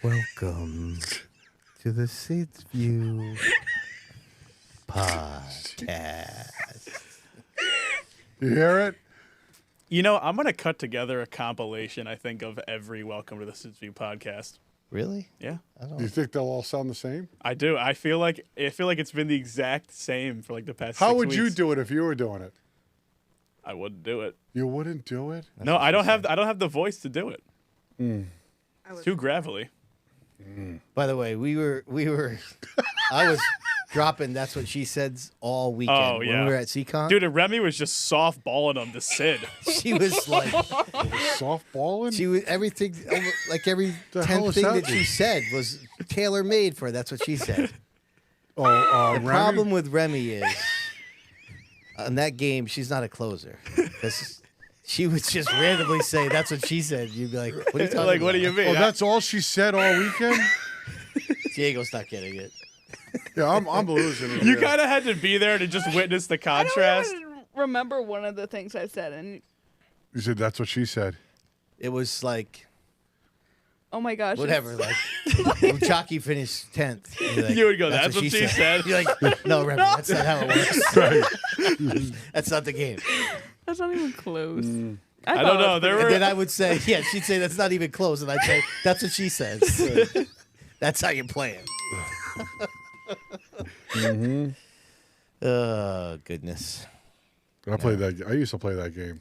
Welcome to the SID's View podcast. You hear it? You know, I'm going to cut together a compilation, I think, of every Welcome to the SID's View podcast. Really? Yeah. Do you think they'll all sound the same? I do. I feel like it's been the exact same for like the past 6 How weeks. would you do it if you were doing it? I wouldn't do it. You wouldn't do it? No, I don't have the voice to do it. It's too gravelly. By the way, I was dropping That's What She Said all weekend Oh, when yeah. we were at Seekonk. Dude, and Remy was just softballing them to Sid. She was like, Softballing? she was everything, like every The hell 10th is thing that that she mean? said was tailor-made for That's What She Said. The The problem with Remy is, on that game, she's not a closer. 'Cause she would just randomly say, "That's what she said." You'd be like, "What are you talking Like, about?" what do you mean? Oh, that's all she said all weekend? Diego's not getting it. Yeah, I'm losing it. You yeah. kind of had to be there to just witness the I contrast. don't even remember one of the things I said, and You said that's what she said. It was like, oh my gosh, whatever, like, Gluchacki finished 10th. And you're like, You would go, "That's what she said." You're like, "No, Remy, that's not how it works. Right. That's not the game." that's not even close. I don't know. There And were then I would say, yeah, she'd say, "That's not even close." And I'd say, "That's what she says." That's how you play it. Oh, goodness. I played that. I used to play that game.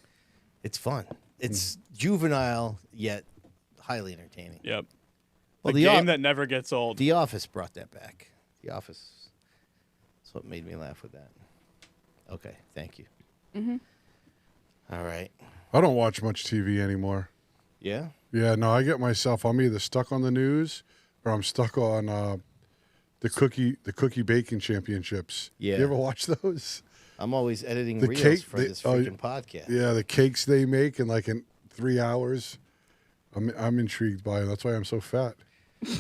It's fun. It's juvenile, yet highly entertaining. Yep. Well, The the game that never gets old. The Office brought that back. The Office. That's what made me laugh with that. Okay, thank you. All right. I don't watch much TV anymore. Yeah? Yeah, no, I get myself. I'm either stuck on the news or I'm stuck on the cookie baking championships. Yeah. You ever watch those? I'm always editing The reels cake- for the- this oh, freaking podcast. Yeah, the cakes they make in 3 hours. I'm intrigued by it. That's why I'm so fat.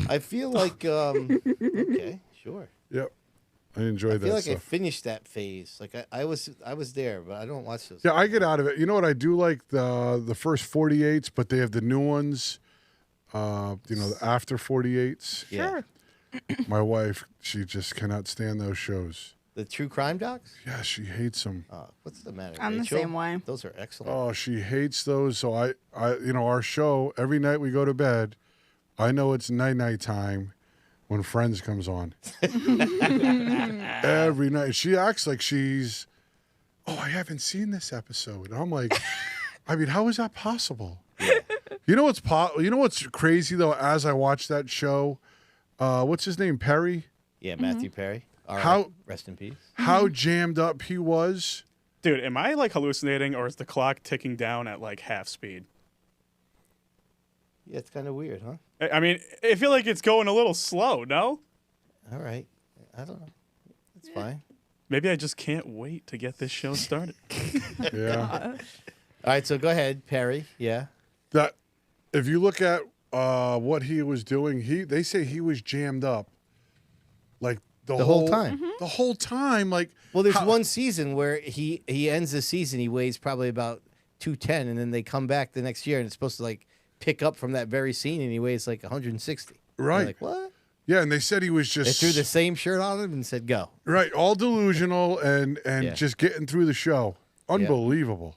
I feel like, okay, sure. Yep, I enjoy I that feel like I stuff. finished that phase. Like I was there, but I don't watch those. Yeah, I get out of it. You know what? I do like the first 48s, but they have the new ones. The after 48s. Yeah. Sure. My wife, she just cannot stand those shows. The true crime docs? Yeah, she hates them. What's the matter? I'm the Rachel? same way. Those are excellent. Oh, she hates those. So I, our show every night we go to bed. I know it's night time when Friends comes on. Every night she acts like she's. Oh, I haven't seen this episode. And I'm like, I mean, how is that possible? You know what's crazy though? As I watch that show, what's his name? Perry. Yeah, Matthew Perry. All right. How- Rest in peace. How jammed up he was. Dude, am I like hallucinating or is the clock ticking down at like half speed? Yeah, it's kind of weird, huh? I mean, I feel like it's going a little slow, no? All right. I don't know. It's fine. Maybe I just can't wait to get this show started. Yeah. All right, so go ahead, Perry. Yeah. That if you look at what he was doing, they say he was jammed up like the whole time. The whole time, like Well, there's how- one season where he ends the season. He weighs probably about 210, and then they come back the next year, and it's supposed to like pick up from that very scene, and he weighs like 160. Right. You're like, what? Yeah, and they said he was They just threw the same shirt on him and said, "Go." right, all delusional and Yeah. just getting through the show. Unbelievable.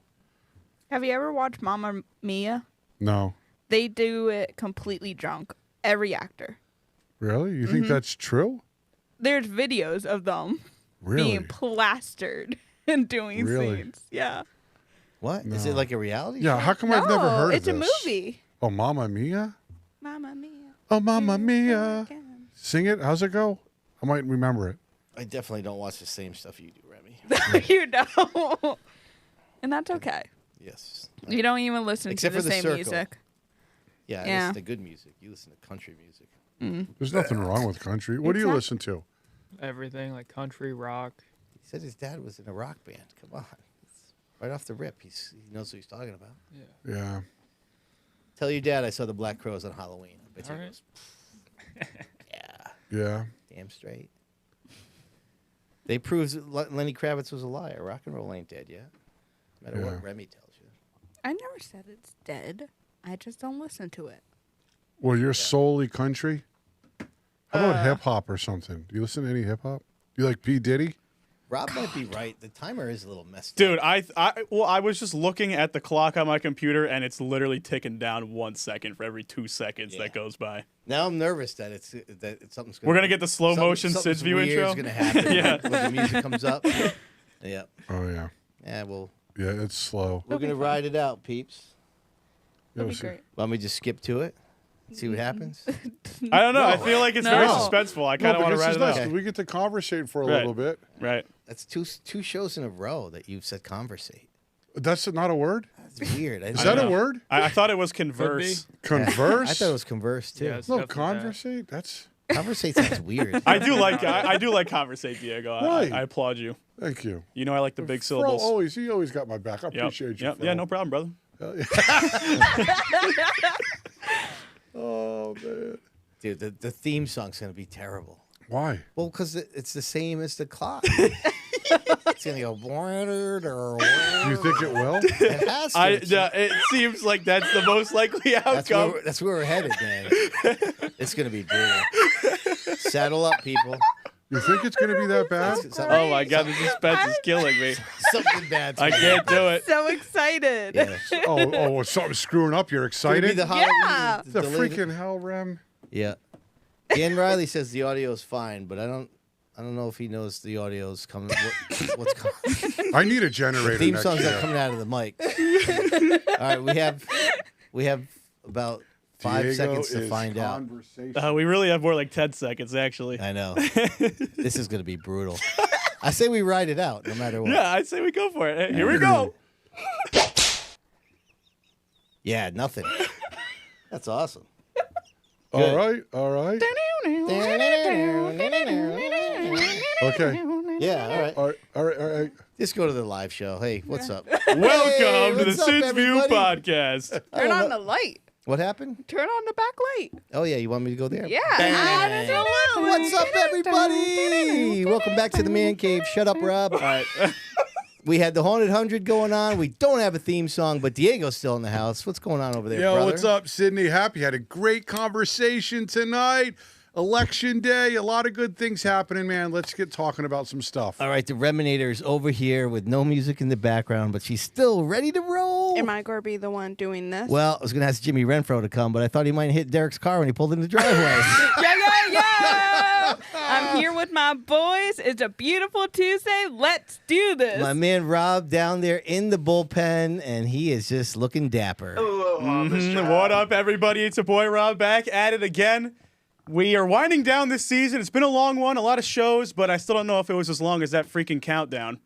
Have you ever watched Mamma Mia? No. They do it completely drunk. Every actor. Really? You think that's true? There's videos of them Really? being plastered and doing Really? scenes. Yeah. What is it like a reality? Yeah, show? how come I've never heard it's of a this? movie. Oh, Mamma Mia? Mamma Mia. Oh, Mamma Here we go Mia. again. Sing it. How's it go? I might remember it. I definitely don't watch the same stuff you do, Remy. You don't. And that's okay. Yes. You don't even listen Except to for the the same circle. music. Yeah, I Yeah. listen to good music. You listen to country music. There's nothing wrong with country. What do you Exactly. listen to? Everything like country, rock. He said his dad was in a rock band. Come on. It's right off the rip. He knows what he's talking about. Yeah. Yeah. Tell your dad I saw the Black Crows on Halloween. I bet you All he right. goes, yeah, Yeah. damn straight. They proved Lenny Kravitz was a liar. Rock and roll ain't dead yet. No matter Yeah. what Remy tells you. I never said it's dead. I just don't listen to it. Well, you're solely country. How about hip hop or something? Do you listen to any hip hop? Do you like P Diddy? Rob might be right. The timer is a little messed Dude, up. I was just looking at the clock on my computer, and it's literally ticking down 1 second for every 2 seconds that goes by. Now I'm nervous that something's going. We're gonna get the slow motion SID's view intro. It's gonna happen. Yeah. when the music comes up. Yeah. Oh yeah. Yeah. Well, Yeah, it's slow. we're gonna ride it out, peeps. That'd be Yes. great. Want me to just skip to it? See what happens. I don't know. I No. feel like it's No. very suspenseful. I kind No, of want to but this ride is it nice. out. We get to conversate for a Right. little bit. Right. That's two shows in a row that you've said conversate. That's not a word? That's weird. Is that a know. word? I thought it was converse. Converse? I thought it was converse too. Yes. No, Definitely that. conversate? That's... Conversate sounds weird. I do like conversate, Diego. Right. I applaud you. Thank you. You know I like the big Fro, syllables. you always got my back. I Yep. appreciate you, Yep. Fro. Yeah, no problem, brother. Oh, man. Dude, the theme song's gonna be terrible. Why? Well, because it's the same as the clock. It's gonna go. Do you think it will? It has to. It seems like that's the most likely outcome. That's where we're headed, man. It's gonna be brutal. Saddle up, people. You think it's going to be that bad? Oh my god, the suspense is killing me. Something bad's I gonna can't happen. do it. So excited. Yeah. Oh, something's screwing up. You're It's gonna be excited? the Halloween. Yeah. The delayed- freaking hell, Rem. Yeah. Dan Riley says the audio is fine, but I don't know if he knows the audio's coming. What's coming? I need a generator Theme next songs year. are coming out of the mic. All right, we have about 5 Diego seconds to is find out. conversation. We really have more like 10 seconds, actually. I know. This is gonna be brutal. I say we ride it out, no matter what. Yeah, I'd say we go for it. Hey, here we go. Yeah, nothing. That's awesome. All right. Okay. Yeah, all right. All right. Just go to the live show. Hey, what's up? Welcome to the what's up, Sid's View everybody? podcast. Turn on the light. What happened? Turn on the back light. Oh yeah, you want me to go there? Yeah. What's up, everybody? Welcome back to the Man Cave. Shut up, Rob. All right. We had the Haunted 100 going on. We don't have a theme song, but Diego's still in the house. What's going on over there, Yo, brother? what's up, Sydney? Happy. Had a great conversation tonight. Election day. A lot of good things happening, man. Let's get talking about some stuff. All right, the Reminator's over here with no music in the background, but she's still ready to roll. Am I going to be the one doing this? Well, I was going to ask Jimmy Renfro to come, but I thought he might hit Derek's car when he pulled in the driveway. Yeah. I'm here with my boys. It's a beautiful Tuesday. Let's do this. My man Rob down there in the bullpen, and he is just looking dapper. What up, everybody? It's your boy Rob back at it again. We are winding down this season. It's been a long one, a lot of shows, but I still don't know if it was as long as that freaking countdown.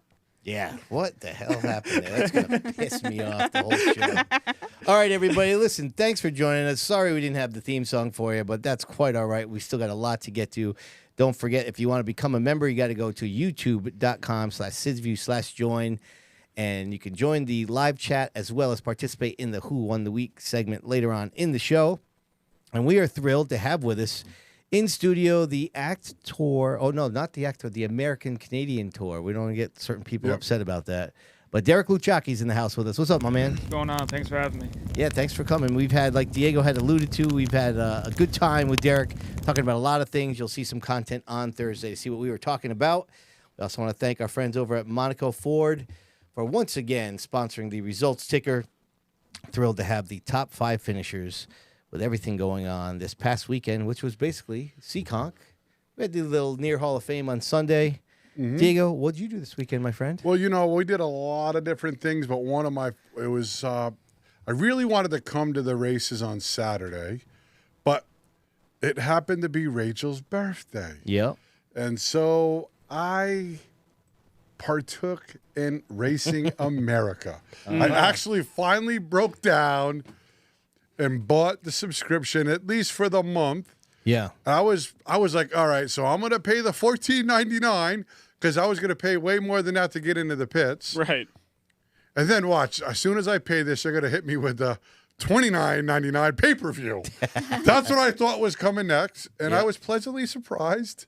Yeah, what the hell happened there? That's going to piss me off the whole show. All right, everybody, listen, thanks for joining us. Sorry we didn't have the theme song for you, but that's quite all right. We still got a lot to get to. Don't forget, if you want to become a member, you got to go to youtube.com/sidsview/join, and you can join the live chat as well as participate in the Who Won the Week segment later on in the show. And we are thrilled to have with us in studio the ACT Tour. Oh, no, not the ACT Tour, the American Canadian Tour. We don't want to get certain people upset about that. But Derek Gluchacki's in the house with us. What's up, my man? What's going on? Thanks for having me. Yeah, thanks for coming. We've had, like Diego had alluded to, we've had a good time with Derek talking about a lot of things. You'll see some content on Thursday to see what we were talking about. We also want to thank our friends over at Monaco Ford for once again sponsoring the results ticker. Thrilled to have the top 5 finishers with everything going on this past weekend, which was basically Seekonk. We had the little near Hall of Fame on Sunday. Diego, what did you do this weekend, my friend? Well, we did a lot of different things, but I really wanted to come to the races on Saturday, but it happened to be Rachel's birthday. Yep. And so I partook in Racing America. I actually finally broke down and bought the subscription, at least for the month. Yeah. I was like, all right, so I'm going to pay the $14.99 because I was going to pay way more than that to get into the pits. Right. And then watch, as soon as I pay this, they're going to hit me with the $29.99 pay-per-view. That's what I thought was coming next, and I was pleasantly surprised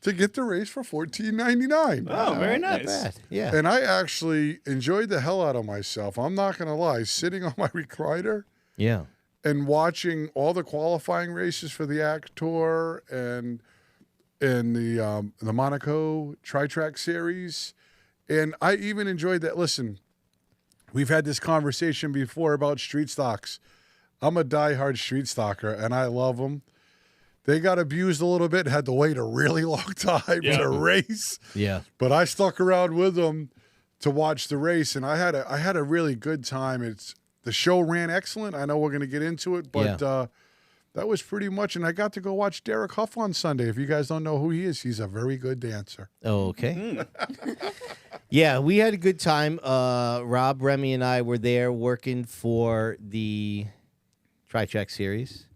to get the race for $14.99. Oh, very Not nice. bad. Yeah. And I actually enjoyed the hell out of myself. I'm not going to lie, sitting on my recliner Yeah. and watching all the qualifying races for the Actor and the Monaco Tri-Track Series. And I even enjoyed that. Listen, we've had this conversation before about street stocks. I'm a diehard street stalker, and I love them. They got abused a little bit, had to wait a really long time to race. Yeah. But I stuck around with them to watch the race, and I had a really good time. The show ran excellent. I know we're going to get into it, but that was pretty much. And I got to go watch Derek Huff on Sunday. If you guys don't know who he is, he's a very good dancer. Okay. Yeah, we had a good time. Rob, Remy, and I were there working for the Tri-Track Series.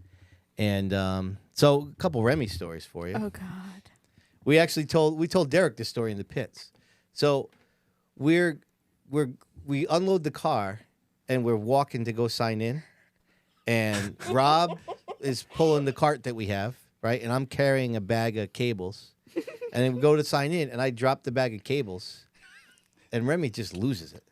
And so a couple Remy stories for you. Oh God. We told Derek this story in the pits. So we unload the car and we're walking to go sign in. And Rob is pulling the cart that we have, right? And I'm carrying a bag of cables. And then we go to sign in, and I drop the bag of cables, and Remy just loses it.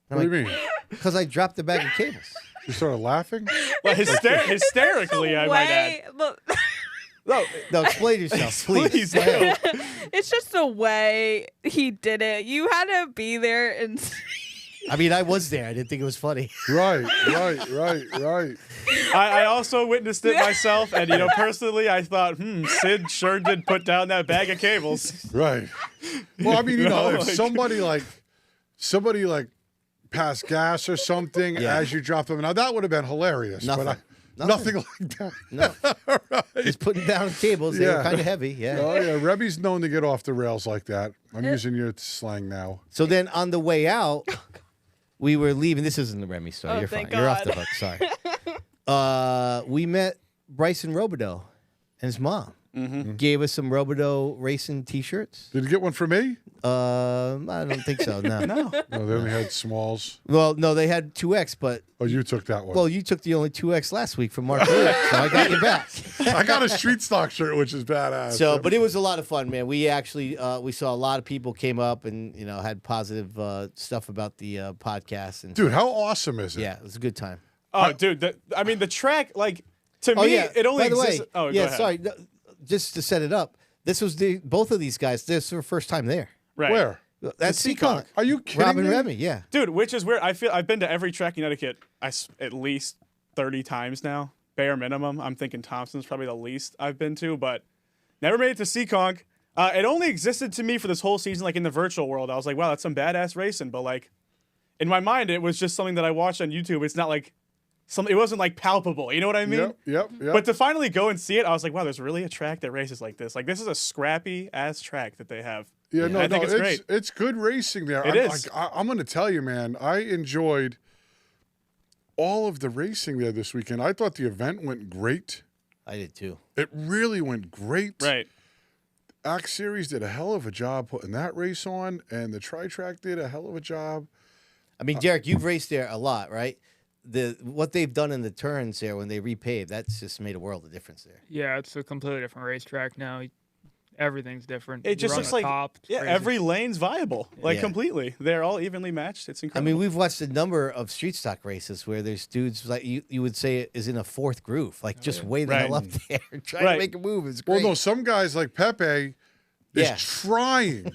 What do you mean? Because I dropped the bag of cables. You started laughing? Well, hysterically, I might add. Look, No, explain yourself, please. Please Go ahead. do. it's just the way he did it. You had to be there and. I mean, I was there. I didn't think it was funny. Right. I also witnessed it myself, and personally, I thought, Sid sure did put down that bag of cables. Right. Well, I mean, if somebody passed gas or something as you drop them, now that would have been hilarious. Nothing. But nothing like that. No. Right. Just putting down cables. They were kind of heavy. Yeah. Oh yeah, Remy's known to get off the rails like that. I'm using your slang now. So then on the way out, we were leaving. This isn't the Remy story. Oh, You're fine. thank You're off the God. hook. Sorry. We met Bryson Robideau and his mom. Gave us some Robideau racing T-shirts. Did you get one for me? I don't think so. No. No. No, they only had smalls. Well, no, they had 2X, but Oh, you took that one. well, you took the only 2X last week from Mark Lewis, so I got you back. I got a street stock shirt, which is badass. So, but it was a lot of fun, man. We actually we saw a lot of people came up and had positive stuff about the podcast. And dude, how awesome is it? yeah, it was a good time. Oh, dude. The track, to me, it only By the exists. way, Oh, yeah, go ahead. sorry. Just to set it up, this was both of these guys. This is their first time there. Right. Where? That's Seekonk. Seekonk. Are you kidding Rob and me? Remy, yeah. Dude, which is weird. I feel I've been to every track in Connecticut at least 30 times now, bare minimum. I'm thinking Thompson's probably the least I've been to, but never made it to Seekonk. It only existed to me for this whole season, in the virtual world. I was like, wow, that's some badass racing. But in my mind, it was just something that I watched on YouTube. It's not it wasn't palpable. You know what I mean? Yep. But to finally go and see it, I was like, wow, there's really a track that races like this. This is a scrappy ass track that they have. Yeah, no, I think it's great. It's good racing there. It is. I'm going to tell you, man, I enjoyed all of the racing there this weekend. I thought the event went great. I did too. It really went great. Right. Act Series did a hell of a job putting that race on, and the Tri-Track did a hell of a job. I mean, Derek, you've raced there a lot, right? What they've done in the turns there when they repave, that's just made a world of difference there. Yeah, it's a completely different racetrack now. Everything's different. It just You're on looks the like top. It's crazy. every lane's viable, Yeah. completely. They're all evenly matched. It's I incredible. mean, we've watched a number of street stock races where there's dudes you would say is in a fourth groove, just way the hell up there, trying to make a move. It's great. Well, no, some guys like Pepe is trying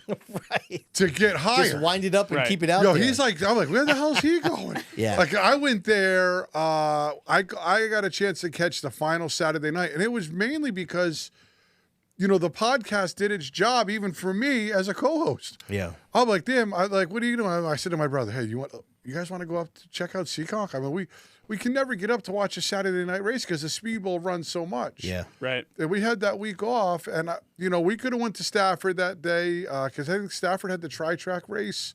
right. to get higher. Just wind it up and Right. keep it out Yo, there. he's I'm like, where the hell is he going? Yeah. I went there. I got a chance to catch the final Saturday night, and it was mainly because, the podcast did its job, even for me as a co-host. Yeah. I'm like, damn. What are you doing? I said to my brother, hey, you guys want to go up to check out Seekonk? I mean, we can never get up to watch a Saturday night race because the Speedbowl runs so much. Yeah. right. And we had that week off, and we could have went to Stafford that day because I think Stafford had the Tri-Track race.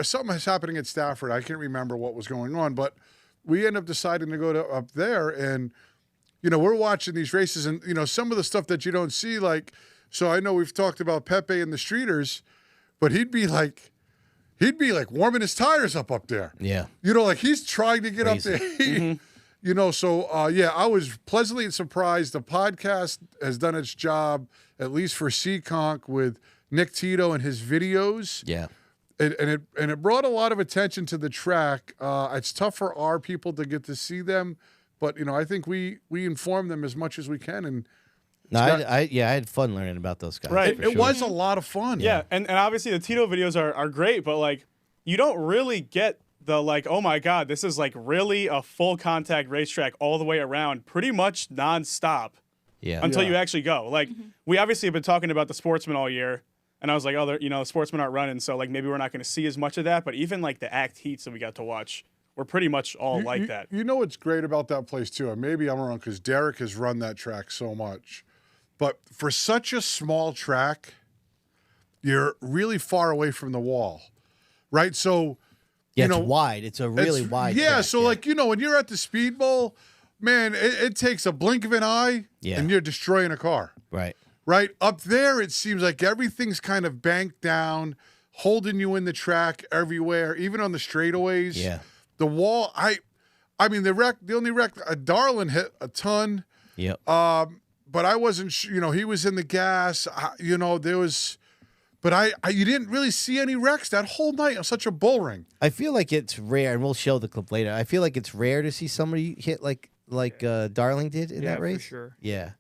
Something was happening at Stafford. I can't remember what was going on, but we ended up deciding to go up there, and we're watching these races, and some of the stuff that you don't see, so I know we've talked about Pepe and the Streeters, but he'd be warming his tires up there. Yeah. He's trying to get Crazy. up there. So I was pleasantly surprised. The podcast has done its job, at least for Seekonk, with Nick Tito and his videos. Yeah. And it brought a lot of attention to the track. It's tough for our people to get to see them But I think we inform them as much as we can, and No, I had fun learning about those guys. Right. for it sure. was a lot of fun. Yeah, and obviously the Tito videos are great, but like you don't really get the like, oh my god, this is like really a full contact racetrack all the way around, pretty much nonstop until you actually go. Like we obviously have been talking about the sportsmen all year, and I was like, oh, the sportsmen aren't running, so like maybe we're not going to see as much of that. But even like the act heats that we got to watch were pretty much all like that. You know what's great about that place too, and maybe I'm wrong because Derek has run that track so much, but for such a small track, you're really far away from the wall, right? So, Yeah, it's wide. It's a really wide. Yeah, track, so like when you're at the Speedbowl, man, it takes a blink of an eye, and you're destroying a car. Right. Right up there, it seems like everything's kind of banked down, holding you in the track everywhere, even on the straightaways. Yeah. The wall, I mean, the only wreck, Darlin hit a ton. Yep. But I wasn't, he was in the gas. There was, but you didn't really see any wrecks that whole night on such a bull ring. I feel like it's rare, and we'll show the clip later. I feel like it's rare to see somebody hit like Darling did in that race. For sure. Yeah.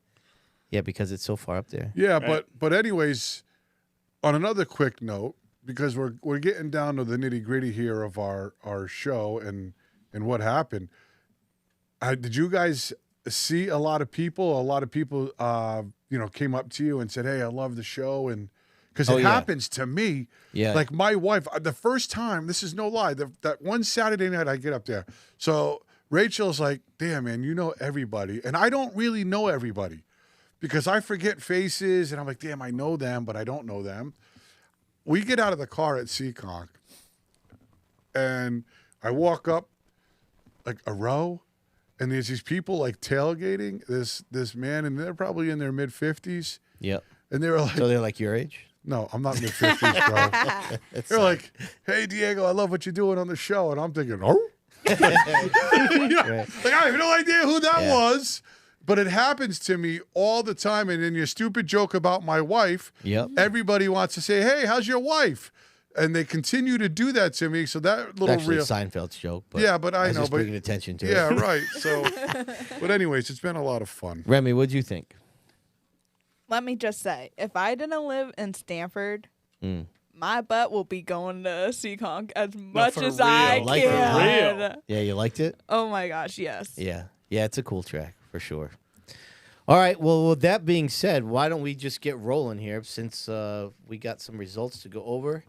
Yeah, because it's so far up there. Yeah, Right. but anyways, on another quick note, because we're getting down to the nitty gritty here of our show and what happened. Did you guys see a lot of people? A lot of people, came up to you and said, "Hey, I love the show," and because it happens to me. Yeah. Like my wife, the first time, this is no lie, that one Saturday night I get up there. So Rachel's like, "Damn, man, you know everybody," and I don't really know everybody because I forget faces, and I'm like, "Damn, I know them, but I don't know them." We get out of the car at Seekonk, and I walk up like a row, and there's these people like tailgating this man, and they're probably in their mid-50s, Yep. and they were like, So they're like your age? "No, I'm not mid-50s, bro." They're like, "Hey, Diego, I love what you're doing on the show," and I'm thinking, "Oh." Like I have no idea who that was, but it happens to me all the time. And in your stupid joke about my wife, everybody wants to say, "Hey, how's your wife?" And they continue to do that to me. So that little Actually, real Seinfeld's joke. But yeah, but I was know, just but bringing attention to it. yeah, right. So, but anyways, it's been a lot of fun. Remy, what'd you think? Let me just say, if I didn't live in Stanford, my butt will be going to Seekonk as much for as real. I Like it, can. real. Yeah, you liked it? Oh my gosh, yes. Yeah. Yeah, it's a cool track for sure. All right. Well, with that being said, why don't we just get rolling here since we got some results to go over,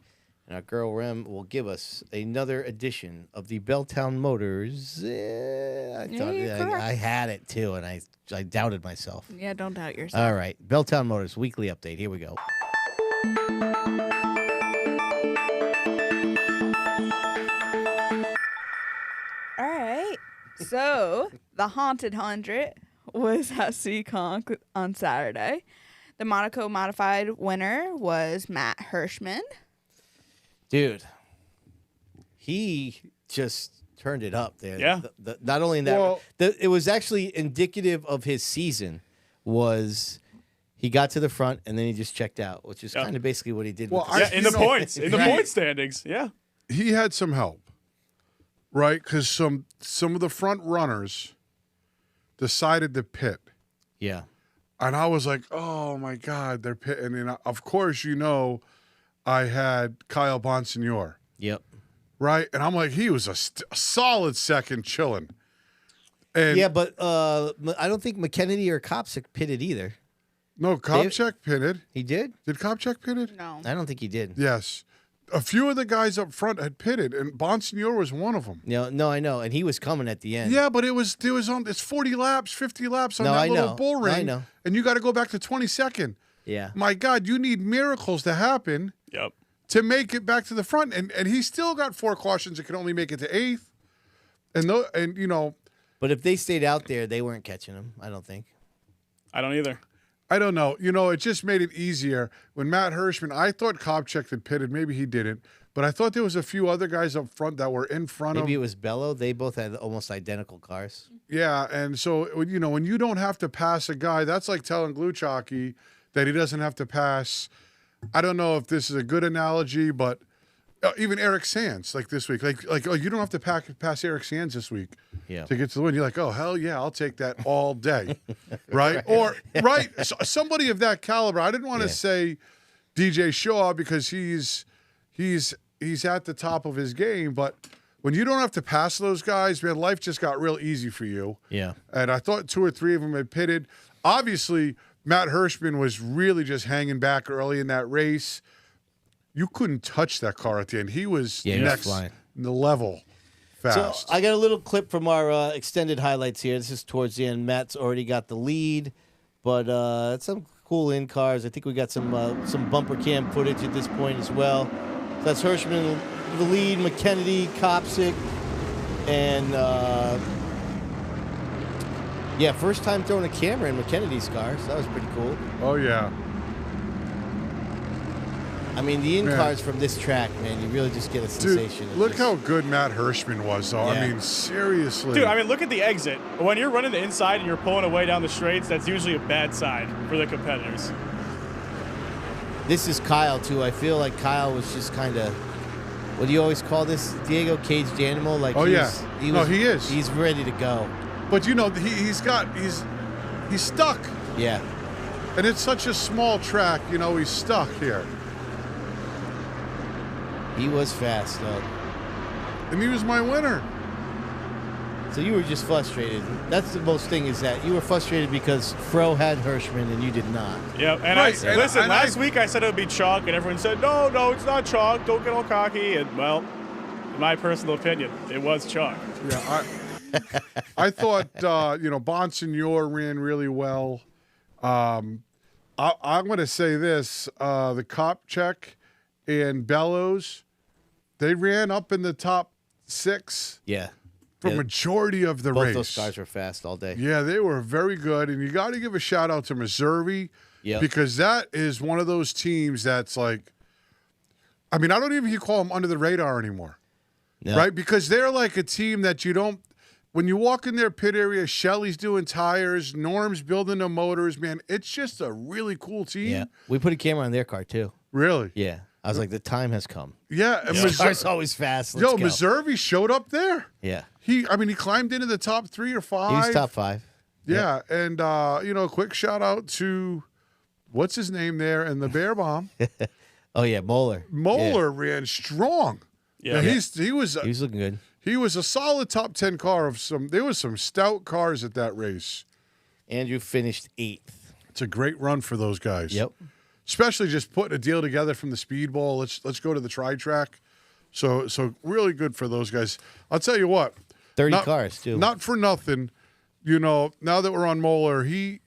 and our girl Rem will give us another edition of the Belltown Motors. I had it too, and I doubted myself. Yeah, don't doubt yourself. All right. Belltown Motors weekly update. Here we go. All right. So the Haunted 100 was at Seekonk on Saturday. The Monaco modified winner was Matt Hirschman. Dude, he just turned it up there. Yeah. Not only in that, Well- it was actually indicative of his season. Was he got to the front and then he just checked out, which is kind of basically what he did. Well, with Yeah, in the You know- points, in the point standings. Yeah. He had some help, right? Because some of the front runners decided to pit. yeah. And I was like, "Oh my God, they're pitting!" And of course, I had Kyle Bonsignor, Yep. right? And I'm like, he was a solid second chilling. And Yeah, but I don't think McKennedy or Kopsik pitted either. no, Kopchak pitted. He did? Did Kopchak pitted? No. I don't think he did. Yes. A few of the guys up front had pitted, and Bonsignor was one of them. No, I know, and he was coming at the end. Yeah, but it's 40 laps, 50 laps on No, that I little know. bull ring. I know. And you got to go back to 22nd. Yeah. My God, you need miracles to happen Yep. to make it back to the front. And he still got 4 cautions and could only make it to 8th. And But if they stayed out there, they weren't catching him, I don't think. I don't either. I don't know. It just made it easier. When Matt Hirschman, I thought Kopchak had pitted. Maybe he didn't. But I thought there was a few other guys up front that were in front Maybe it of. was Bello. They both had almost identical cars. Yeah, and so when you don't have to pass a guy, that's like telling Gluchacki that he doesn't have to pass. I don't know if this is a good analogy, but even Eric Sands, like this week, like oh, you don't have to pass Eric Sands this week Yeah. to get to the win. You're like, oh hell yeah, I'll take that all day, right? Or right, somebody of that caliber. I didn't want to say DJ Shaw because he's at the top of his game, but when you don't have to pass those guys, man, life just got real easy for you. Yeah. And I thought 2 or 3 of them had pitted. Obviously, Matt Hirschman was really just hanging back early in that race. You couldn't touch that car at the end. He was next the level fast. So I got a little clip from our extended highlights here. This is towards the end. Matt's already got the lead, but some cool in cars. I think we got some bumper cam footage at this point as well. So that's Hirschman the lead, McKennedy, Kopsick, and first time throwing a camera in McKennedy's car. So that was pretty cool. Oh yeah. I mean, the in-cars from this track, man, you really just get a sensation. Dude, look how good Matt Hirschman was, though. Yeah. I mean, seriously. Dude, I mean, look at the exit. When you're running the inside and you're pulling away down the straights, that's usually a bad sign for the competitors. This is Kyle, too. I feel like Kyle was just kind of, what do you always call this, Diego, caged animal? Like he is. He's ready to go. But, you know, he's stuck. Yeah. And it's such a small track, you know, he's stuck here. He was fast, though. And he was my winner. So you were just frustrated. That's the most thing, is that you were frustrated because Fro had Hirschman and you did not. Yep. And last week I said it would be chalk, and everyone said, no, it's not chalk. Don't get all cocky. And, well, in my personal opinion, it was chalk. Yeah, I thought, Bonsignor ran really well. I'm going to say this. The Kopchak and Bellows, they ran up in the top 6 Yeah. for majority of the Both race. those guys were fast all day. Yeah, they were very good. And you got to give a shout out to Missouri Yep. because that is one of those teams that's like, I mean, I don't even call them under the radar anymore, No. right? Because they're like a team that you don't, when you walk in their pit area, Shelly's doing tires, Norm's building the motors, man, it's just a really cool team. Yeah. We put a camera on their car, too. Really? Yeah. I was like, the time has come. Yeah. And This car's always fast. Let's go. Missouri showed up there. Yeah. He climbed into the top 3 or 5. He was top 5. Yeah, and quick shout out to what's his name there and the Bear Bomb. Oh yeah, Moeller. Moeller ran strong. Yeah. He was looking good. He was a solid top 10 car of some. There was some stout cars at that race. Andrew finished 8th. It's a great run for those guys. Yep. Especially just putting a deal together from the Speedbowl. Let's go to the tri-track. So really good for those guys. I'll tell you what. 30 cars too. Not for nothing. Now that we're on Moeller, he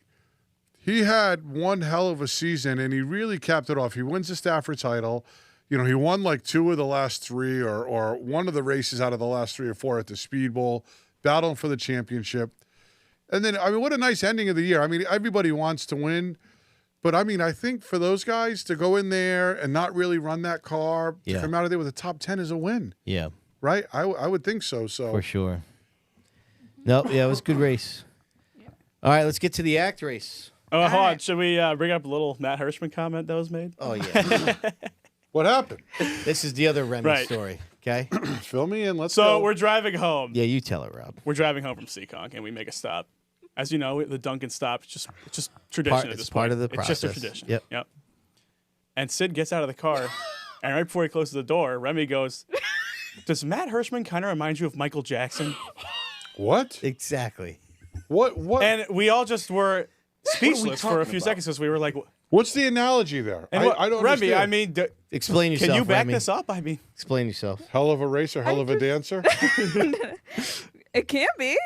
had one hell of a season, and he really capped it off. He wins the Stafford title. He won like 2 of the last 3 or one of the races out of the last 3 or 4 at the Speedbowl, battling for the championship. And then, I mean, what a nice ending of the year. I mean, everybody wants to win. But, I mean, I think for those guys to go in there and not really run that car, to come out of there with a top 10 is a win. Yeah. Right? I would think so. For sure. Nope. Yeah, it was a good race. All right, let's get to the act race. Oh, hold on. Should we bring up a little Matt Hirschman comment that was made? Oh, yeah. What happened? This is the other Remy story, okay? Fill me in. Let's So go. we're driving home. Yeah, you tell it, Rob. We're driving home from Seekonk, and we make a stop. As you know, the Dunkin' stop, it's just tradition at this point. Part of the It's process. just a tradition. Yep. And Sid gets out of the car, and right before he closes the door, Remy goes, does Matt Hirschman kind of remind you of Michael Jackson? What? Exactly. What? And we all just were speechless for a few seconds because we were like, what's the analogy there? and I don't Remy, understand. I mean, Explain yourself, can you back Remy. this up? I mean, Explain yourself. Hell of a racer, hell of a dancer. It can't be.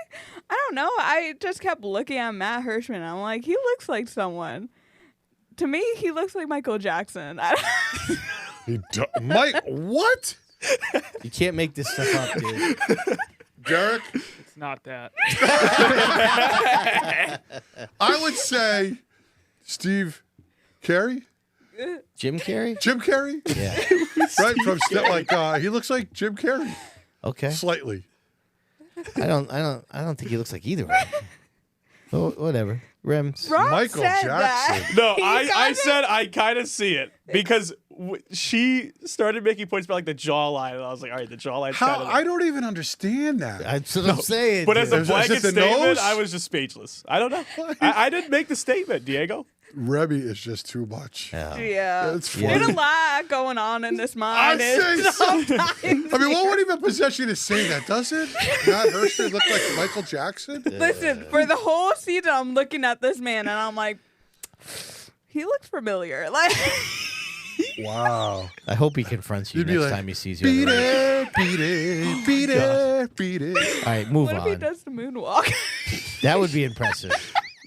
I don't know. I just kept looking at Matt Hirschman. And I'm like, he looks like someone. To me, he looks like Michael Jackson. Mike, what? You can't make this stuff up, dude. Derek? It's not that. I would say Steve Carey? Jim Carrey? Jim Carrey? Yeah. Right? From he looks like Jim Carrey. Okay. Slightly. I don't think he looks like either one. Oh, whatever. Rems. Rob Michael said Jackson. That. No, He I kinda- said I kind of see it because she started making points about like the jawline, and I was like, all right, the jawline's How kind of. I don't even understand that. That's what I'm saying. But as a dude. Is it blanket the statement, nose? I was just speechless. I don't know. I didn't make the statement, Diego. Remy is just too much. Yeah. Yeah. It's Yeah. funny. There's a lot going on in this mind. say It's so. sometimes- I mean, what would even possess you to say that? Does it? Matt Hirschman look like Michael Jackson? Listen, for the whole season, I'm looking at this man and I'm like, he looks familiar. Like, Wow. I hope he confronts you You'd be next like, time he sees you. on the Beat road. it, beat it, beat it, beat it. All right, move what if he on. does the moonwalk? That would be impressive.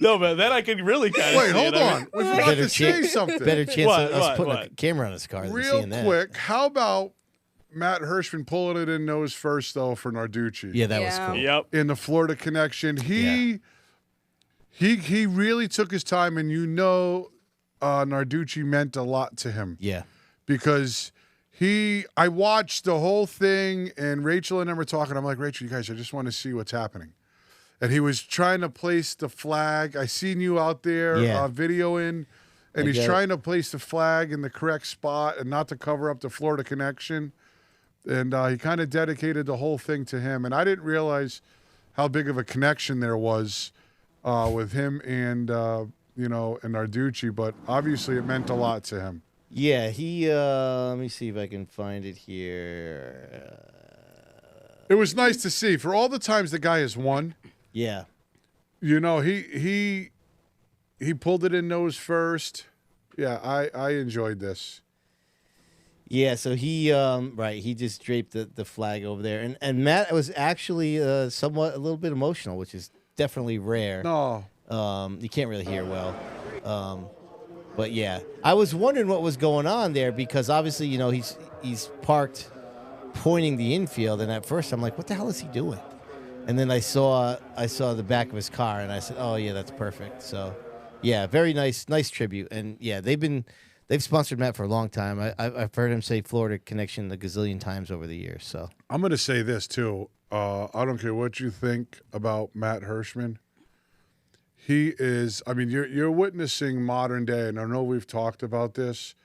No, but then I could really kind of. Wait, hold on. We forgot Better to say chance- something. Better chance What, of us what, putting a what? camera on his car than Real seeing that. quick, how about Matt Hirschman pulling it in nose first, though, for Narducci? Yeah, that Yeah. was cool. Yep. In the Florida connection. He really took his time, and Narducci meant a lot to him. Yeah. Because I watched the whole thing, and Rachel and I were talking. I'm like, Rachel, you guys, I just want to see what's happening. And he was trying to place the flag. I seen you out there Yeah. videoing, and I he's get it. trying to place the flag in the correct spot and not to cover up the Florida connection. And he kind of dedicated the whole thing to him. And I didn't realize how big of a connection there was with him and Narducci, but obviously it meant a lot to him. Yeah, he let me see if I can find it here. It was nice to see. For all the times the guy has won, Yeah. he pulled it in nose first. Yeah, I enjoyed this. Yeah, so he he just draped the flag over there. And Matt was actually somewhat a little bit emotional, which is definitely rare. No. You can't really hear well. But yeah, I was wondering what was going on there because obviously, he's parked pointing the infield, and at first I'm like, what the hell is he doing? And then I saw the back of his car, and I said, oh yeah, that's perfect. So yeah, very nice tribute. And yeah, they've sponsored Matt for a long time. I've heard him say Florida Connection a gazillion times over the years. So I'm going to say this too. I don't care what you think about Matt Hirschman. He is, I mean, you're witnessing modern day, and I know we've talked about this.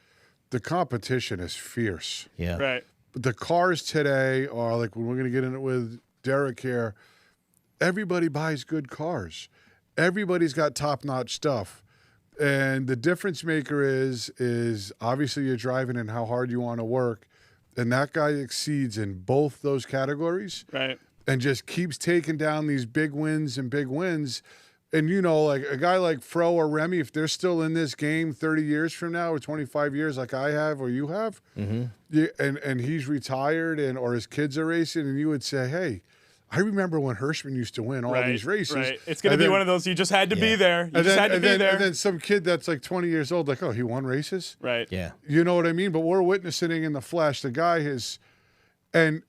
The competition is fierce. yeah, Right. But the cars today are like, when we're going to get in it with Derek here, everybody buys good cars. Everybody's got top-notch stuff. And the difference maker is obviously you're driving and how hard you want to work. And that guy exceeds in both those categories Right. and just keeps taking down these big wins and big wins. And, like a guy like Fro or Remy, if they're still in this game 30 years from now or 25 years like I have or you have, and he's retired or his kids are racing, and you would say, hey, I remember when Hirschman used to win all Right. these races. Right. It's going to be one of those, you just had to be Yeah. there. You just had to be there. And then some kid that's like 20 years old, like, oh, he won races? Right. yeah, You know what I mean? But we're witnessing in the flesh. The guy has, and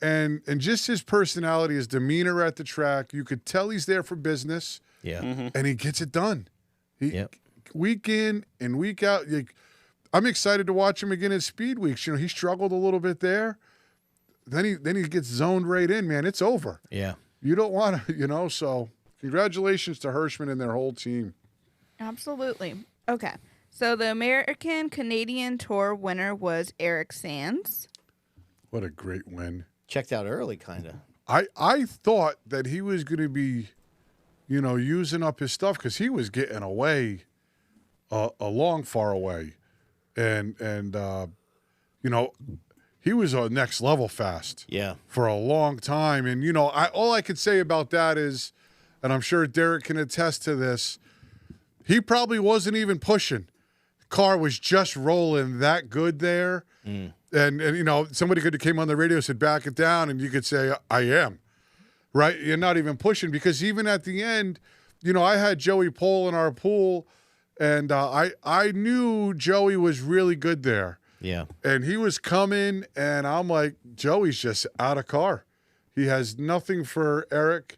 just his personality, his demeanor at the track. You could tell he's there for business, yeah. and he gets it done. Yep. Week in and week out. I'm excited to watch him again in Speed Weeks. He struggled a little bit there. Then he gets zoned right in, man. It's over. Yeah. You don't want to, So congratulations to Hirschman and their whole team. Absolutely. Okay. So the American Canadian Tour winner was Eric Sands. What a great win. Checked out early, kind of. I thought that he was going to be, using up his stuff because he was getting away a long far away. And he was a next level fast Yeah. for a long time. And, all I could say about that is, and I'm sure Derek can attest to this, he probably wasn't even pushing. Car was just rolling that good there. And somebody could have came on the radio and said, back it down, and you could say, I am. Right? You're not even pushing because even at the end, I had Joey Pole in our pool, and I knew Joey was really good there. Yeah. And he was coming, and I'm like, Joey's just out of car. He has nothing for Eric.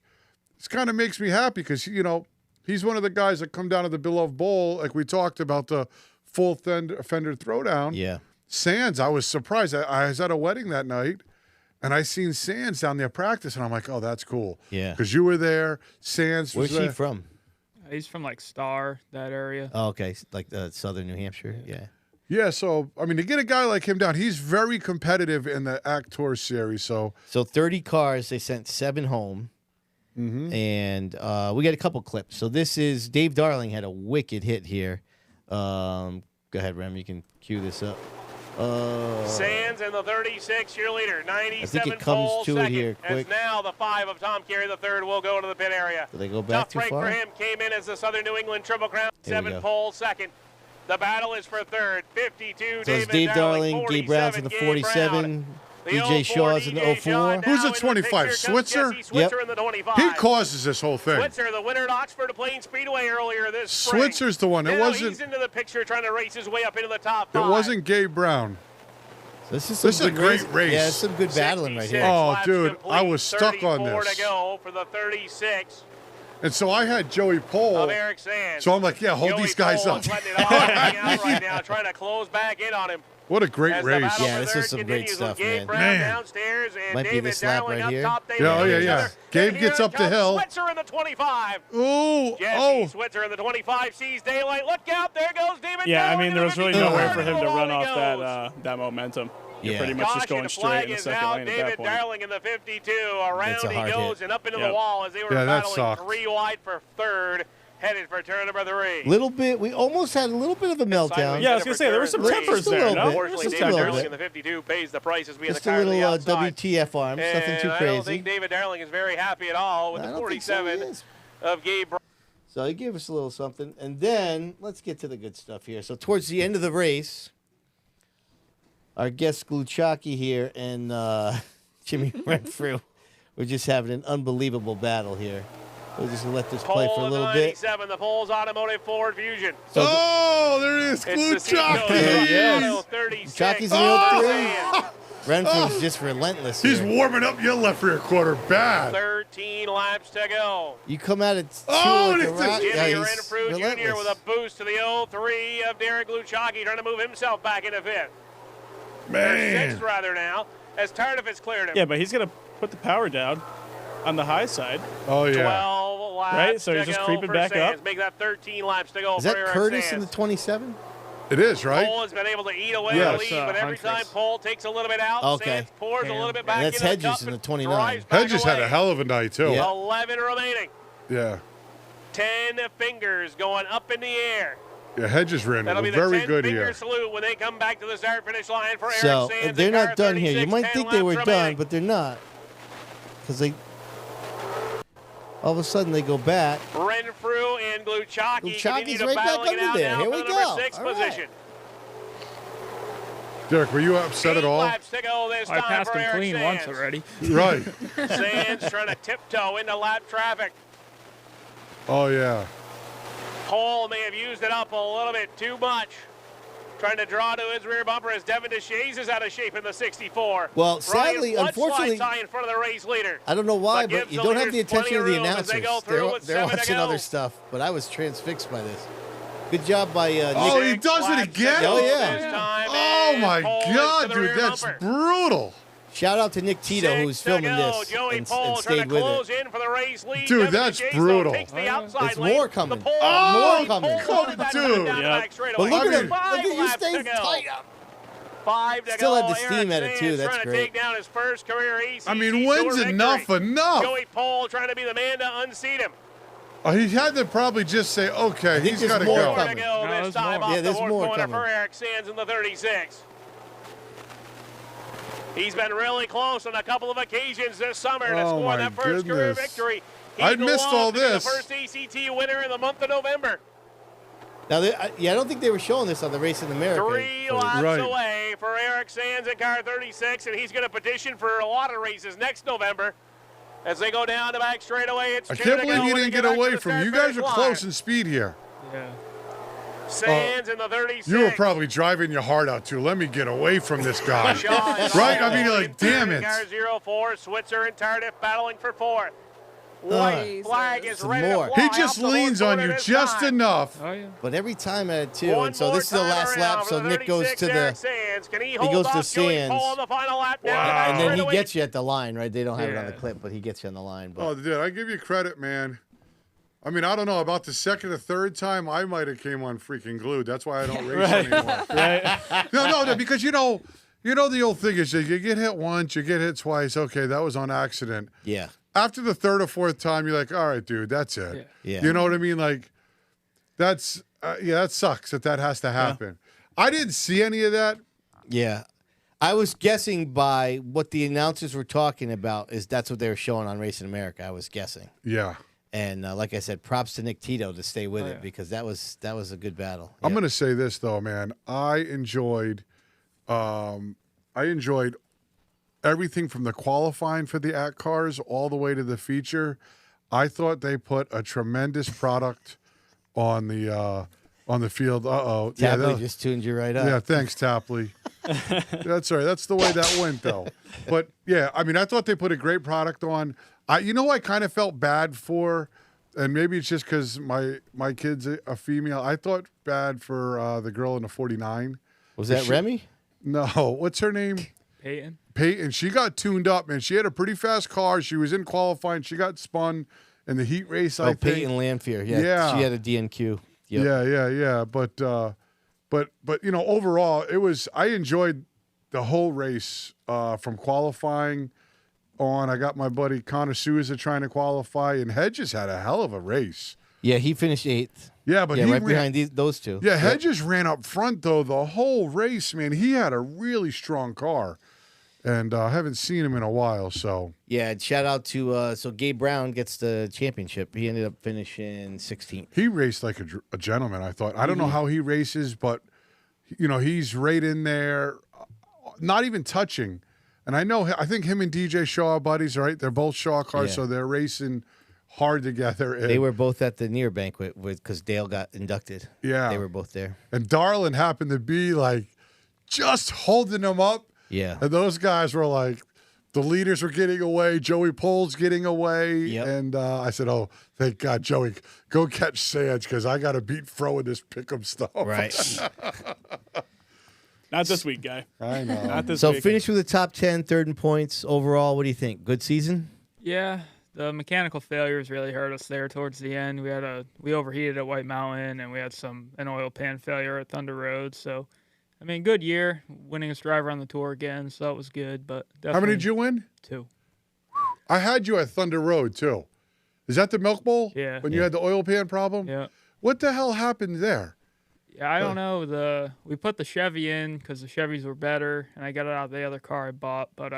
This kind of makes me happy because, he's one of the guys that come down to the Beloved Bowl, like we talked about the full fender throwdown. Yeah. Sands, I was surprised. I was at a wedding that night, and I seen Sands down there practice, and I'm like, oh, that's cool. Yeah. Because you were there. Sands was Where's she there. from? He's from like Star, that area. Oh, okay, like southern New Hampshire. Yeah. Yeah, so I mean, to get a guy like him down, he's very competitive in the Act Tour series. So 30 cars. They sent 7 home. And we got a couple clips. So this is Dave Darling had a wicked hit here. Go ahead, Rem. You can cue this up. Sands in the 36, your leader, 97 I think it comes pole to second. it here quick. As now the 5 of Tom Carey, the 3rd, will go to the pit area. Do they go back Tough too break far? for him. Came in as the Southern New England Triple Crown, Here we 7 go. pole second. The battle is for 3rd, 52. So it's Dave Darling, Gabe Brown's in the 47, DJ Shaw's in the 04. Who's the 25? Switzer? Yep. In the 25. he causes this whole thing. Switzer, the winner at Oxford Plains Speedway earlier this spring. Switzer's the one. It Now wasn't. he's into the picture trying to race his way up into the top It 5. wasn't Gabe Brown. This is a great race. Yeah, it's some good battling right here. Oh, laps dude, complete, I was stuck on 34 this. to go for the 36 And so I had Joey Pole. of Eric Sands. So I'm like, yeah, hold Joey these guys Pole up. is letting it all hang out right now, trying to close back in on him. What a great As the race. battle Yeah, for this third is some great continues with stuff, Gabe man. Brown Man. downstairs and Might be David this lap Darling right up here. top. They Yeah, know yeah, each yeah. other. Gabe And gets here up the comes hill. Switzer in the 25. Ooh, Jesse oh. Switzer in the 25 sees daylight. Look out, there goes David Yeah, I Darling mean, in there the was really 52. nowhere for him to Along run he off goes. that momentum. You're Yeah. pretty much just Caution, going the straight flag in the is second out. lane at David that point. Darling in the 52. Around That's a he hard goes hit. and up into the Yep. wall as they were Yeah, that battling sucked. 3 wide for 3rd, headed for turn number 3. Little bit. We almost had a little bit of a meltdown. Yeah, I was gonna say there were some Just a tempers little there. bit. No, Unfortunately, Just a David little Darling bit. in the 52 pays the price as being Just the a car to the little outside. WTF arms. Nothing And too I don't crazy. think David Darling is very happy at all with I the don't think so, he 47 is. of Gabe Brown. So he gave us a little something. And then let's get to the good stuff here. So towards the end of the race, our guest Gluchacki here and Jimmy Renfrew were just having an unbelievable battle here. We're just going to let this play for a Pole little bit. 97, the Pole's Automotive Ford Fusion. So Oh, there it is. It's the Gluchacki. Yes. 36. Gluchacki's in Oh, the man. Renfrew's just relentless He's here. warming up your left rear quarter bad. 13 laps to go. You come out at 2 Oh, at the it's a- rock. Jimmy Yeah, he's Renfrew Jr. relentless. with a boost to the 03 of Derek Gluchacki, trying to move himself back into 5th. Or Man. 6th rather now, as Tardif has cleared him. Yeah, but he's gonna put the power down on the high side. Oh, yeah. 12 laps Right, so to he's just go creeping for back Sands. up. Make that 13 laps to go Is for that Eric Curtis in Sands. the 27? It is, right? Pole has been able to eat away Yes. the lead, but every Huntress. time Pole takes a little bit out, Okay. Sands pours a little bit back That's into Hedges the cup in the and 29. drives back Hedges had away. a hell of a night, too. Yeah. 11 remaining. Yeah. 10 fingers going up in the air. Yeah, Hedges ran That'll be the very 10 good finger here. salute when they come back to the start-finish line for So Eric Sands. they're in car not done here. You 36, might 10 think they were laps done, remaining. but they're not. Because they all of a sudden they go back. Renfrew and Gluchacki continue Gluchacki's to right back battle it under out there. now Here for we the number go. 6 All right. position. Derek, were you upset 8 at all? laps to go this I time passed for him Eric clean Sands. once already. Right. Sands trying to tiptoe into lap traffic. Oh, yeah. Cole may have used it up a little bit too much. Trying to draw to his rear bumper as Devin DeShays is out of shape in the 64. Well, Ryan sadly, Flood unfortunately, slides high in front of the race leader. I don't know why, But but gives you the don't have the leaders attention of plenty the of room as they announcers. go through with They're 7 to watching go. other stuff, but I was transfixed by this. Good job by Oh, Nick. he does it again? Oh, yeah. This time, Oh, and my Cole into God, the dude. rear That's bumper. brutal. Shout out to Nick Tito, 6 who's to filming go. this Joey and Pole trying stayed to with close it. in for the race lead. Dude, Devin that's DeShays, though, brutal. takes the outside It's lane. more coming. The pole, Oh, more coming. Pole back dude. down the Yep. back straightaway. But look at him. Look Five at you laps staying to go. tight up. 5 to Still go. had the steam Eric at it, too. Sands That's trying to great. take down his first career ACT I mean, Tour when's victory. enough enough? Joey Pole trying to be the man to unseat him. Oh, he had to probably just say, okay, think he's there's got to more go. More to coming. go No, this there's time more. off Yeah, the there's fourth more corner coming. for Eric Sands in the 36. He's been really close on a couple of occasions this summer to Oh, score my that first career goodness. victory. I'd He'd missed love all to be the this. first ACT winner in the month of November. Now, I don't think they were showing this on the Race in America. 3 laps Right. away for Eric Sands in car 36, and he's going to petition for a lot of races next November. As they go down the back straightaway, it's I 2 can't to believe go you when they didn't get back to away the from him. You start-finish guys are line. close in speed here. Yeah. Sands in the 36. You were probably driving your heart out, too. Let me get away from this guy. Shaw is Right? all I mean, you're in like, damn it. Car 04, Switzer and Tardif battling for 4th. Uh, White flag is Some ready more. to fly He just out the leans fourth on corner you this just time. enough. Oh, yeah. But every time at 2, One and so more this is the time last around lap. for So the Nick goes 36 to Eric the, Sands. Can he hold goes to off Joey Sands. Pole on the final lap down the Wow. back and then he straightaway? gets you at the line, right? They don't have it on the Yeah. clip, but he gets you on the line. But Oh, dude, I give you credit, man. I mean, I don't know. About the second or third time, I might have came on freaking glued. That's why I don't race anymore. Right? No, because you know the old thing is you get hit once, you get hit twice. Okay, that was on accident. Yeah. After the third or fourth time, you're like, all right, dude, that's it. Yeah. You know what I mean? Like, that's that sucks that has to happen. I didn't see any of that. Yeah. I was guessing by what the announcers were talking about is that's what they were showing on Racing America. I was guessing. Yeah. And like I said, props to Nick Tito to stay with it because that was a good battle. I'm going to say this though, man. I enjoyed everything from the qualifying for the AT cars all the way to the feature. I thought they put a tremendous product on the field. Tapley just tuned you right up. Yeah, thanks, Tapley. That's all right. That's the way that went, though. But yeah, I mean, I thought they put a great product on. I kind of felt bad for, and maybe it's just because my kid's a female. I thought bad for the girl in the 49. Was that Remy? No, what's her name? Peyton. She got tuned up, man. She had a pretty fast car. She was in qualifying. She got spun in the heat race. I think. Peyton Lanfear. Yeah, she had a DNQ. Yep. Yeah. But overall, I enjoyed the whole race from qualifying on. I got my buddy Connor Souza trying to qualify, and Hedges had a hell of a race. Yeah, he finished 8th. Yeah, but right behind those two. Yeah, Hedges ran up front though the whole race, man. He had a really strong car, and I haven't seen him in a while. So yeah, shout out to Gabe Brown gets the championship. He ended up finishing 16th. He raced like a gentleman. I thought. I don't know how he races, but he's right in there, not even touching. And I think him and DJ Shaw are buddies, right? They're both Shaw cars, so they're racing hard together. They were both at the near banquet because Dale got inducted. Yeah. They were both there. And Darlin happened to be like just holding them up. Yeah. And those guys were like, the leaders were getting away. Joey Pole's getting away. Yep. And I said, oh, thank God, Joey, go catch Sands because I got to beat Fro in this pick'em stuff. Right. Not this week, guy. I know. Not this So week. finish with the top 10, third in points. Overall, what do you think? Good season? Yeah, the mechanical failures really hurt us there towards the end. We overheated at White Mountain, and we had an oil pan failure at Thunder Road. So, I mean, good year, winningest driver on the tour again. So that was good. But How many did you win? 2. I had you at Thunder Road too. Is that the Milk Bowl? Yeah. When you had the oil pan problem? Yeah. What the hell happened there? Yeah, I don't know. We put the Chevy in because the Chevys were better, and I got it out of the other car I bought. But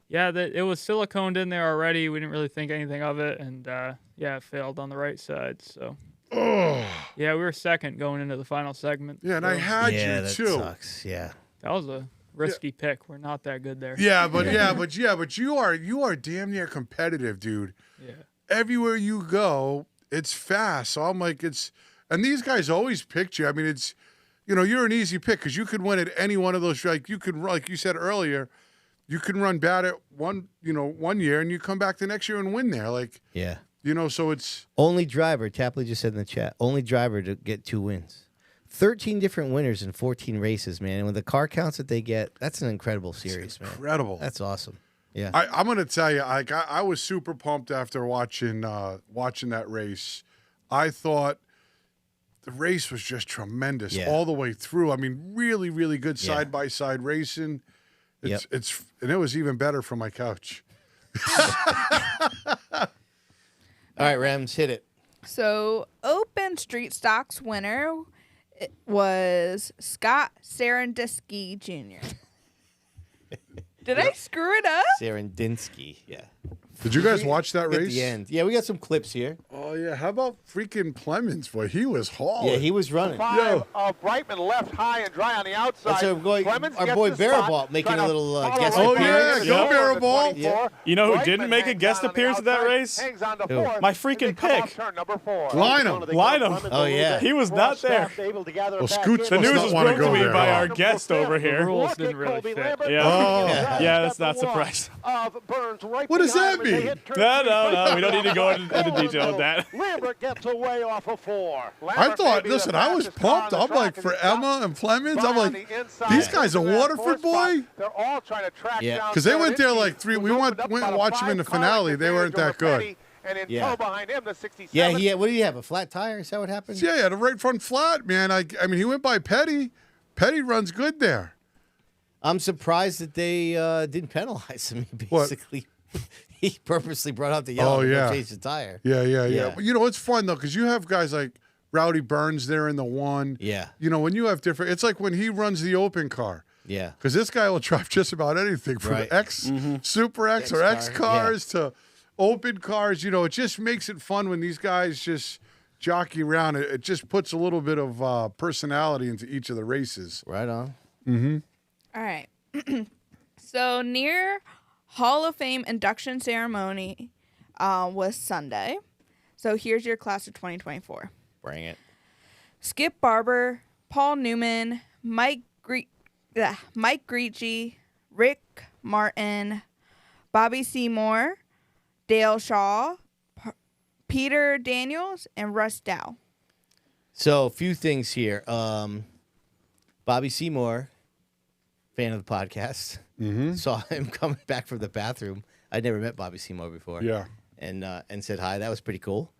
it was siliconed in there already. We didn't really think anything of it, and it failed on the right side. So yeah, we were second going into the final segment. Yeah, and so I had you that too. sucks. Yeah. that was a risky pick. We're not that good there. Yeah, but you are damn near competitive, dude. Yeah. Everywhere you go, it's fast. So I'm like, and these guys always picked you. I mean, it's, you're an easy pick because you could win at any one of those. Like you could, like you said earlier, you can run bad at one year and you come back the next year and win there. Like, Yeah. So it's Only driver, Tapley just said in the chat, only driver to get 2 wins. 13 different winners in 14 races, man. And with the car counts that they get, that's an incredible series, man. incredible. That's awesome. Yeah. I'm going to tell you, like I was super pumped after watching that race. I thought the race was just tremendous all the way through. I mean, really, really good side by side racing. It's and it was even better from my couch. All right, Rams, hit it. So, Open Street Stocks winner was Scott Serendisky Jr. Did I screw it up? Serendinsky, yeah. Did you guys watch that At race? the end. Yeah, we got some clips here. Oh, yeah. How about freaking Clemens, boy? He was hauling. Yeah, he was running. 5 of Brightman left high and dry on the outside. That's our boy Barabalt making a little guest Oh, appearance. yeah. Go Barabalt. Yeah. You know who didn't make a guest appearance at that race? My freaking pick. Lynham. Oh, yeah. He was not there. Well, Scoots The must news not was want to broke to go me there. by huh? our guest over here. Rules didn't really fit. Yeah. Yeah, that's not surprising. What does that mean? No. We don't need to go into detail with that. Lambert gets away off of 4. I thought, listen, I was pumped. I'm like, for Emma and Flemings, I'm like, these guys are Waterford, boy? They're all trying to track down. Because they went there like 3. We went and watched them in the finale. They weren't that good. And in Yeah. tow behind him, the 67. Yeah, he had, what did he have? A flat tire? Is that what happened? Yeah, yeah, the right front flat, man. I mean, he went by Petty. Petty runs good there. I'm surprised that they didn't penalize him. Basically, he purposely brought out the yellow to go change the tire. Yeah. But, you know, it's fun, though, because you have guys like Rowdy Burns there in the one. Yeah. You know, when you have different, it's like when he runs the open car. Yeah. Because this guy will drive just about anything from Right. X, Super X, or X car, cars to open cars. You know, it just makes it fun when these guys just jockey around. It just puts a little bit of personality into each of the races. Right on. All right. So near Hall of Fame induction ceremony was Sunday. So here's your class of 2024. Bring it. Skip Barber, Paul Newman, Mike Grieche, Rick Martin, Bobby Seymour, Dale Shaw, Peter Daniels, and Russ Dow. So a few things here. Bobby Seymour, fan of the podcast, saw him coming back from the bathroom. I'd never met Bobby Seymour before. Yeah. And said hi. That was pretty cool.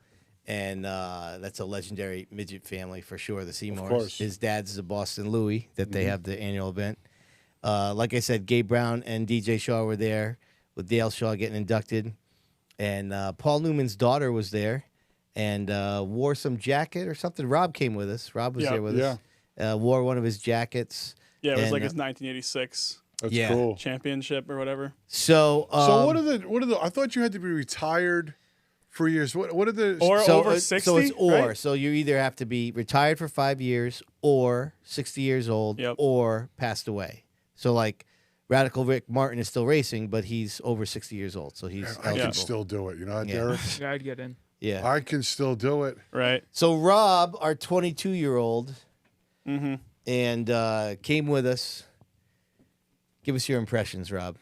And that's a legendary midget family for sure, the Seymours. course. His dad's the Boston Louie that they have the annual event. Like I said, Gabe Brown and DJ Shaw were there with Dale Shaw getting inducted. And Paul Newman's daughter was there and wore some jacket or something. Rob came with us. Rob was there with us. Wore one of his jackets. Yeah, it was And, like his 1986 That's Yeah. cool. championship or whatever. So, So what are the? I thought you had to be retired for years. What are the? Or so, over 60. So it's or. right? So you either have to be retired for 5 years or 60 years old Yep. or passed away. So like Radical Rick Martin is still racing, but he's over 60 years old. So he's I eligible. can still do it. You know, that, Yeah. Derek. Yeah, I'd get in. Yeah. I can still do it. Right. So Rob, our 22-year-old, and came with us. Give us your impressions, Rob.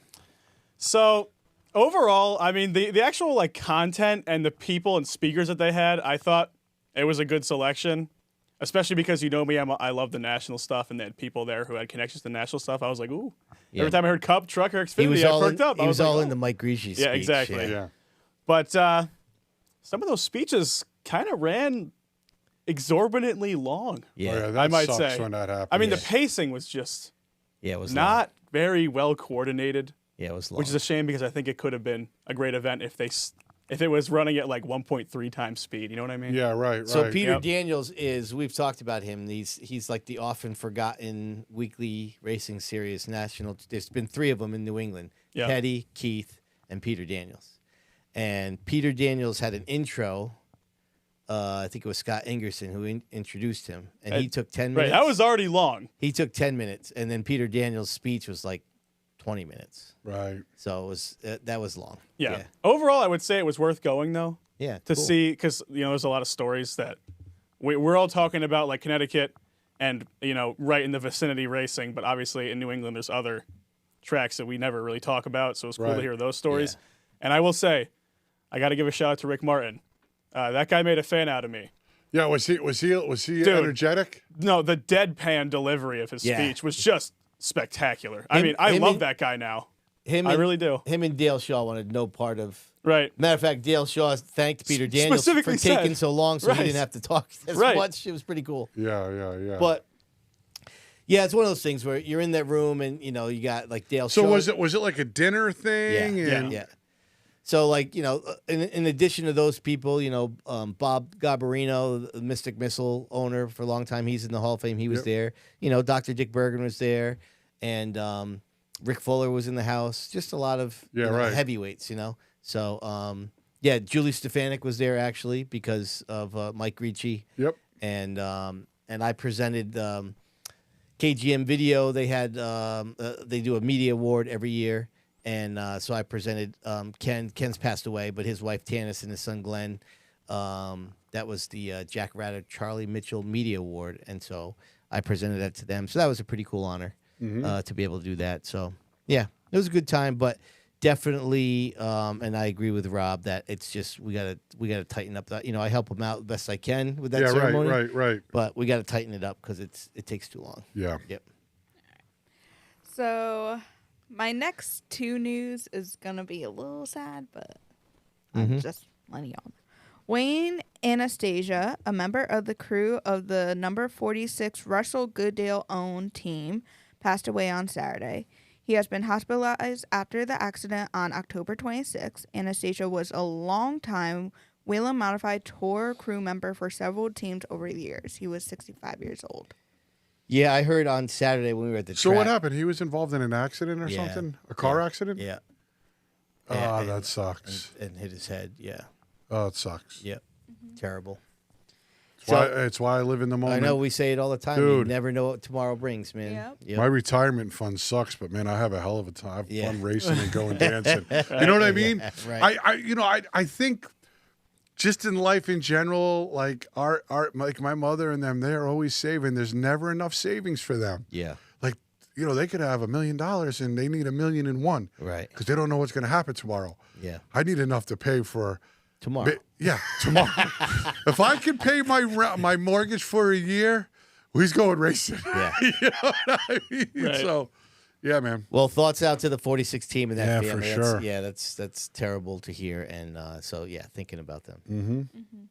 So overall, I mean, the actual like content and the people and speakers that they had, I thought it was a good selection. Especially because you know me, I love the national stuff, and they had people there who had connections to national stuff. I was like, ooh. Yeah. Every time I heard Cup, Truck, or He was Xfinity, I all perked in, up. he I was like, all oh. in the Mike Grieche speech. Yeah, exactly. Yeah. But some of those speeches kind of ran exorbitantly long. Yeah. Oh, yeah, that I might sucks say. when that happens. I mean, the pacing was just Yeah, it was not long. very well coordinated, Yeah, it was long. which is a shame because I think it could have been a great event if it was running at like 1.3 times speed. You know what I mean? Yeah, right. So right. Peter Yep. Daniels is, we've talked about him. He's like the often forgotten weekly racing series national. There's been 3 of them in New England. Yep. Petty, Keith, and Peter Daniels. And Peter Daniels had an intro. I think it was Scott Ingerson who introduced him. And he took 10 minutes. Right, that was already long. He took 10 minutes. And then Peter Daniels' speech was like 20 minutes. Right. So it was that was long. Yeah. Overall, I would say it was worth going though Yeah. to cool. see because there's a lot of stories that we're all talking about like Connecticut and right in the vicinity racing, but obviously in New England there's other tracks that we never really talk about. So it's cool to Right. hear those stories. And I will say, I got to give a shout out to Rick Martin. That guy made a fan out of me. Yeah. Was he energetic? No, the deadpan delivery of his Yeah. speech was just spectacular. I mean, I love that guy now. I really do. Him and Dale Shaw wanted no part of. Right. Matter of fact, Dale Shaw thanked Peter Daniels for specifically taking said. so long, so Right. he didn't have to talk as Right. much. It was pretty cool. Yeah. But yeah, it's one of those things where you're in that room and you got like Dale So Shaw. was it like a dinner thing? Yeah, And yeah. So like in addition to those people, Bob Garbarino, the Mystic Missile owner for a long time, he's in the Hall of Fame. He was there. Dr. Dick Bergen was there, and Rick Fuller was in the house. Just a lot of right. heavyweights. So Julie Stefanik was there actually because of Mike Grieche. Yep. And I presented KGM Video. They had they do a media award every year. And so I presented Ken. Ken's passed away, but his wife Tanis and his son Glenn. That was the Jack Ratter Charlie Mitchell Media Award, and so I presented that to them. So that was a pretty cool honor to be able to do that. So yeah, it was a good time, but definitely, and I agree with Rob that it's just we gotta tighten up. I help him out the best I can with that ceremony. Right. But we got to tighten it up because it takes too long. Yeah. Yep. So my next 2 news is going to be a little sad, but Mm-hmm. I'm just Wayne Anastasia, a member of the crew of the number 46 Russell Goodale-owned team, passed away on Saturday. He has been hospitalized after the accident on October 26. Anastasia was a long-time Whelen Modified Tour crew member for several teams over the years. He was 65 years old. Yeah, I heard on Saturday when we were at the So track. what happened? He was involved in an accident or Yeah. something? A car accident? Yeah. Oh, that sucks. And hit his head. Yeah. Oh, it sucks. Yep. Terrible. It's why I live in the I moment. know we say it all the time. You Dude. never know what tomorrow brings, man. Yep. My retirement fund sucks, but man, I have a hell of a time. I have Yeah. fun racing and going dancing. You know what I mean? Right. I think just in life in general, like like my mother and them, they're always saving. There's never enough savings for them. Yeah. Like, they could have $1 million and they need $1 million in one. Right. Because they don't know what's going to happen tomorrow. Yeah. I need enough to pay for Tomorrow. tomorrow. If I can pay my mortgage for a year, he's going racing. Yeah. You know what I mean? Right. So, yeah, man. Well, thoughts out to the 46 team and that Yeah, family. for sure. That's terrible to hear. And so, thinking about them. Mm-hmm.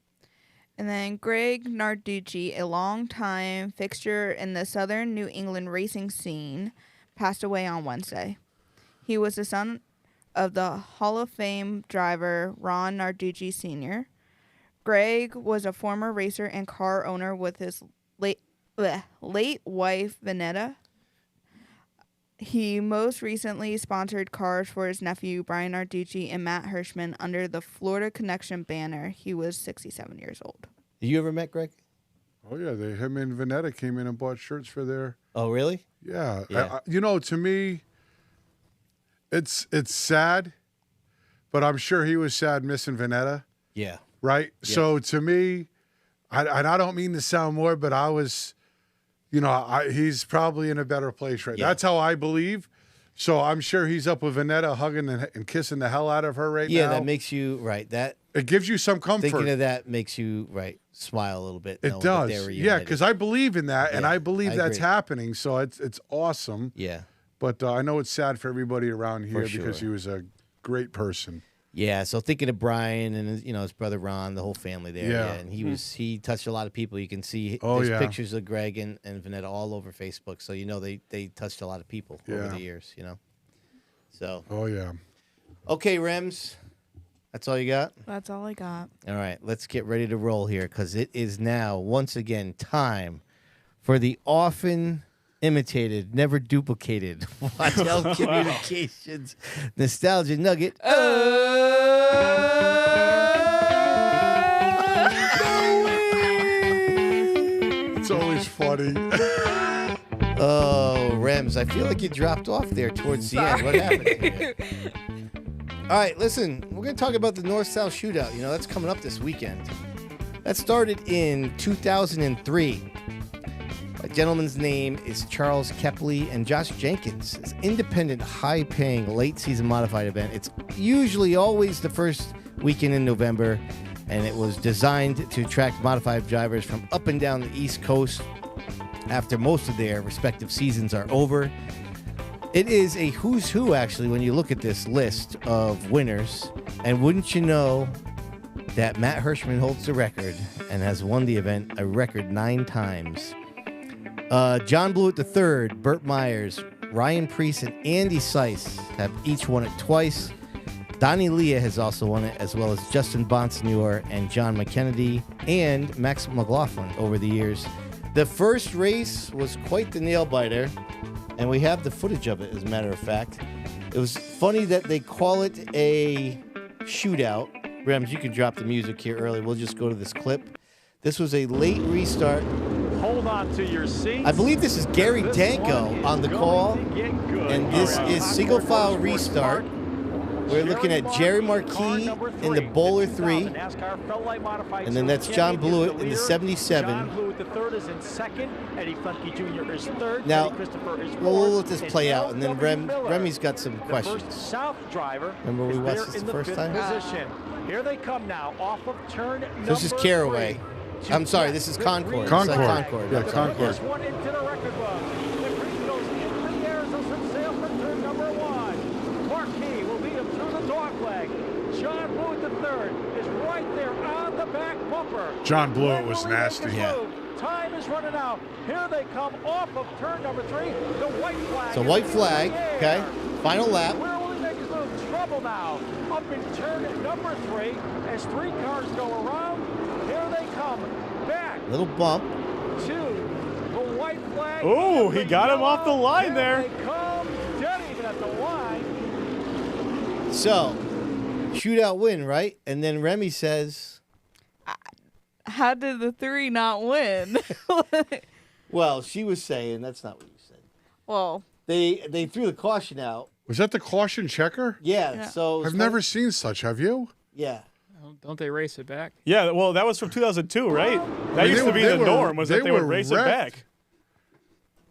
And then Greg Narducci, a longtime fixture in the southern New England racing scene, passed away on Wednesday. He was the son of the Hall of Fame driver Ron Narducci Sr. Greg was a former racer and car owner with his late wife, Vanetta. He most recently sponsored cars for his nephew, Brian Narducci, and Matt Hirschman under the Florida Connection banner. He was 67 years old. Have you ever met Greg? Oh, yeah. Him and Vanetta came in and bought shirts for their... Oh, really? Yeah. Yeah. To me, it's sad, but I'm sure he was sad missing Vanetta, Yeah. right? Yeah. So to me, I don't mean to sound more, but I was, he's probably in a better place right now. Yeah. That's how I believe. So I'm sure he's up with Vanetta, hugging and kissing the hell out of her right now. Yeah, that makes you, right. That It gives you some comfort. Thinking of that makes you, right, smile a little bit. It knowing that they does. were Yeah, united. because I believe in that, and Yeah, I believe I that's agree. happening. So it's awesome. Yeah. But I know it's sad for everybody around here For because sure. he was a great person. Yeah, so thinking of Brian and his brother Ron, the whole family there. Yeah. And he touched a lot of people. You can see Oh, there's yeah. pictures of Greg and Vanetta all over Facebook. So they touched a lot of people over Yeah. the years, So Oh, yeah. okay, Rems. That's all you got? That's all I got. All right, let's get ready to roll here because it is now once again time for the often imitated, never duplicated Waddell Communications Nostalgia Nugget. It's always funny. Oh, Rems, I feel like you dropped off there towards the end. What happened to you? All right, listen, we're going to talk about the North-South Shootout. That's coming up this weekend. That started in 2003. A gentleman's name is Charles Kepley and Josh Jenkins. It's an independent, high-paying, late-season modified event. It's usually always the first weekend in November, and it was designed to attract modified drivers from up and down the East Coast after most of their respective seasons are over. It is a who's who, actually, when you look at this list of winners. And wouldn't you know that Matt Hirschman holds the record and has won the event a record 9 times. John Blewett III, Burt Myers, Ryan Priest, and Andy Seiss have each won it twice. Donnie Leah has also won it, as well as Justin Bonsignor and John McKennedy and Max McLaughlin over the years. The first race was quite the nail-biter, and we have the footage of it, as a matter of fact. It was funny that they call it a shootout. Rems, you can drop the music here early. We'll just go to this clip. This was a late restart. Hold on to your seats. I believe this is Gary Danko on the call, and this is single file restart. We're looking at Jerry Marquis in the Bowler 3, and then that's John Blewett in the 77. John Blewett the third is in second. Eddie Funke Jr. is third. Now, Eddie Christopher is we'll fourth. let this play out, and then Remy's got some The questions. first South driver. Remember we is watched there this in the first fifth time? Position. Here they come now off of turn number This is Caraway. 3. I'm sorry, this is Concord. Concord. Concord. Yeah, Okay. Concord. First one into the record book. The green goes into the air as they sail for turn number 1. Marquis will lead him through the dog leg. John Blewett the third is right right there on the back bumper. John Blewett When was will he make nasty. his Yeah. move? Time is running out. Here they come off of turn number 3. The white flag. So is white in flag, the okay. air. Final lap. Where will he make his move? Trouble now. Up in turn number 3 as 3 cars go around. Here they come back Little bump. to the white flag. Ooh, and he the got him off the yellow. line Here there. They come dead even at the line. So, shootout win, right? And then Remy says, How did the 3 not win? well, she was saying, that's not what you said. Well, They threw the caution out. Was that the caution checker? Yeah, Yeah. so. I've never seen such. Have you? Yeah. Don't they race it back? Yeah, well, that was from 2002, right? That They used to were- be they the were- norm, was that they they would were race it wrecked. back.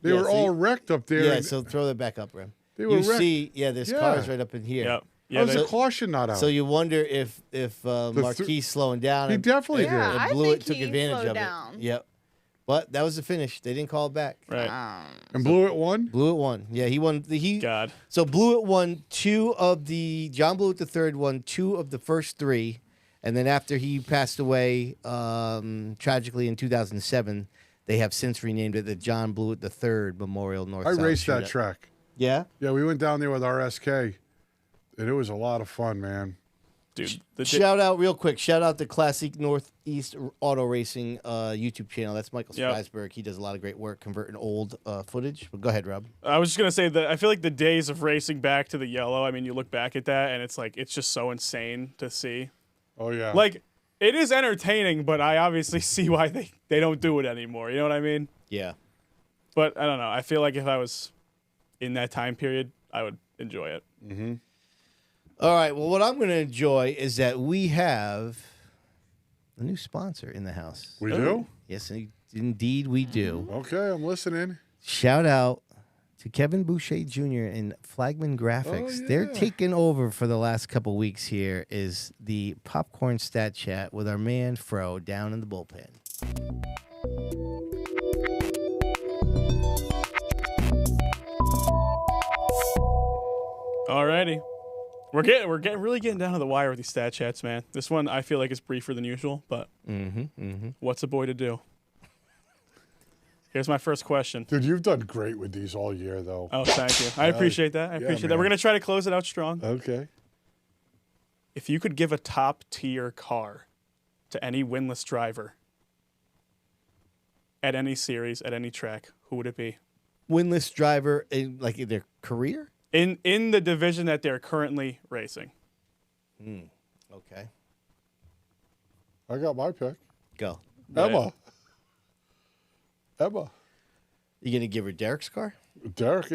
They Yeah, were so all you- wrecked up there. Yeah, and so throw that back up, Rem. They were You wrecked. see, there's Yeah. cars right up in here. Yeah. How Yeah, was they- the caution not out? So you wonder if Marquis slowing down. He and- definitely and- did. Yeah, and I Blewett think took he advantage slowed of down. it. Yep. But that was the finish. They didn't call it back. right. And Blewett won? Blewett won. Yeah, he won. God. So Blewett won John Blewett the third won 2 of the first 3. And then after he passed away tragically in 2007, they have since renamed it the John Blewett the Third Memorial North. I South raced that Shootout. track. Yeah? Yeah, we went down there with our SK, and it was a lot of fun, man. Dude, Shout out real quick. Shout out to Classic Northeast Auto Racing YouTube channel. That's Michael Yep. Strasberg. He does a lot of great work converting old footage. But go ahead, Rob. I was just gonna say that I feel like the days of racing back to the yellow. I mean, you look back at that, and it's like it's just so insane to see. Oh, yeah. Like, it is entertaining, but I obviously see why they don't do it anymore. You know what I mean? Yeah. But I don't know. I feel like if I was in that time period, I would enjoy it. All right. Well, what I'm going to enjoy is that we have a new sponsor in the house. We do? Yes, indeed we do. Okay, I'm listening. Shout out to Kevin Boucher Jr. and Flagman Graphics. Oh, They're yeah. taking over for the last couple weeks here is the Popcorn Stat Chat with our man Fro down in the bullpen. Alrighty. We're really getting down to the wire with these stat chats, man. This one I feel like is briefer than usual, but what's a boy to do? Here's my first question. Dude, you've done great with these all year, though. Oh, thank you. I appreciate that. I appreciate that. We're man. gonna try to close it out strong. Okay. If you could give a top tier car to any winless driver at any series, at any track, who would it be? Winless driver in their career? In the division that they're currently racing. Okay. I got my pick. Go. Emma. You going to give her Derek's car? Derek,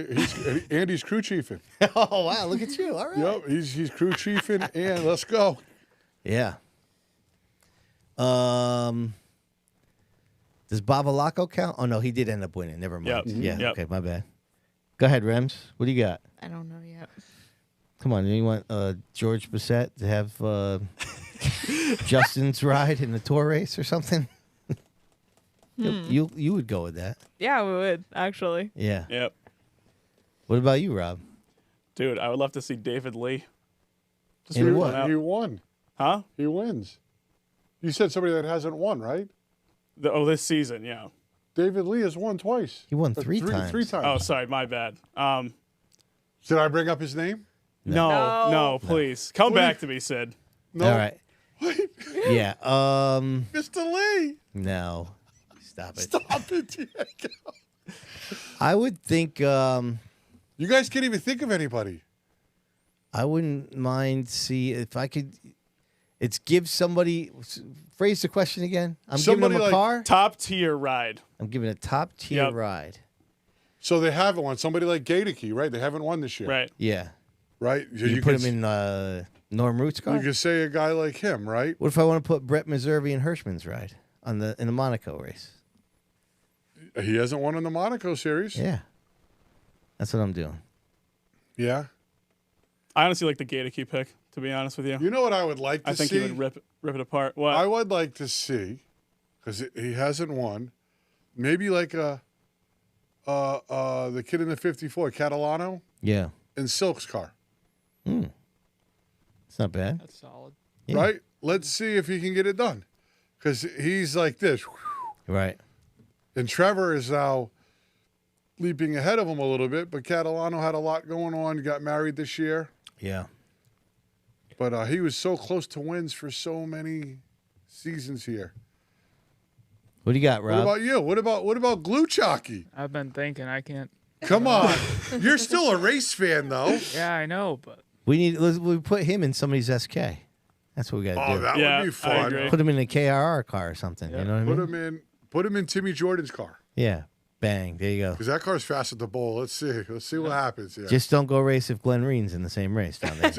Andy's crew chiefing. Oh, wow. Look at you. All right. Yep, he's crew chiefing, and let's go. Yeah. Does Babalako count? Oh, no, he did end up winning. Never mind. Yep. Yeah, Yep. okay, my bad. Go ahead, Rems. What do you got? I don't know yet. Come on, you want George Bissett to have Justin's ride in the tour race or something? You would go with that. Yeah, we would, actually. Yeah. Yep. What about you, Rob? Dude, I would love to see David Lee. Just In figure what? one out. He won. Huh? He wins. You said somebody that hasn't won, right? This season, yeah. David Lee has won twice. He won three times. 3 times. Oh, sorry, my bad. Did I bring up his name? No, please. Come back to me, Sid. No. All right. Yeah. Mr. Lee. No. Stop it. Stop it, Diego. I would think You guys can't even think of anybody. I wouldn't mind if I could. It's give somebody. Phrase the question again. I'm Somebody giving them a like- car. Top tier ride. I'm giving a top tier Yep. ride. So they haven't won. Somebody like Gaedeke, right? They haven't won this year. Right. Yeah. Right? You put him in Norm Root's car. You could say a guy like him, right? What if I want to put Brett Meserve in Hirschman's ride in the Monaco race? He hasn't won in the Monaco series. Yeah. That's what I'm doing. Yeah. I honestly like the Gaedeke pick, to be honest with you. You know what I would like to I think see? he would rip it apart. What? I would like to see, because he hasn't won, maybe like the kid in the 54, Catalano, Yeah. in Silk's car. It's not bad. That's solid. right? Let's see if he can get it done. Because he's like this. Right. And Trevor is now leaping ahead of him a little bit, but Catalano had a lot going on. He got married this year. Yeah. But he was so close to wins for so many seasons here. What do you got, Rob? What about you? What about Gluchacki? I've been thinking I can't. Come on. You're still a race fan, though. Yeah, I know, but we put him in somebody's SK. That's what we got to Oh, do. that Yeah, would be I fun. agree. Put him in a KRR car or something. You know what I mean? Put him in Timmy Jordan's car. Yeah. Bang. There you go. Because that car's fast at the bowl. Let's see what happens here. Just don't go race if Glenn Reen's in the same race down there.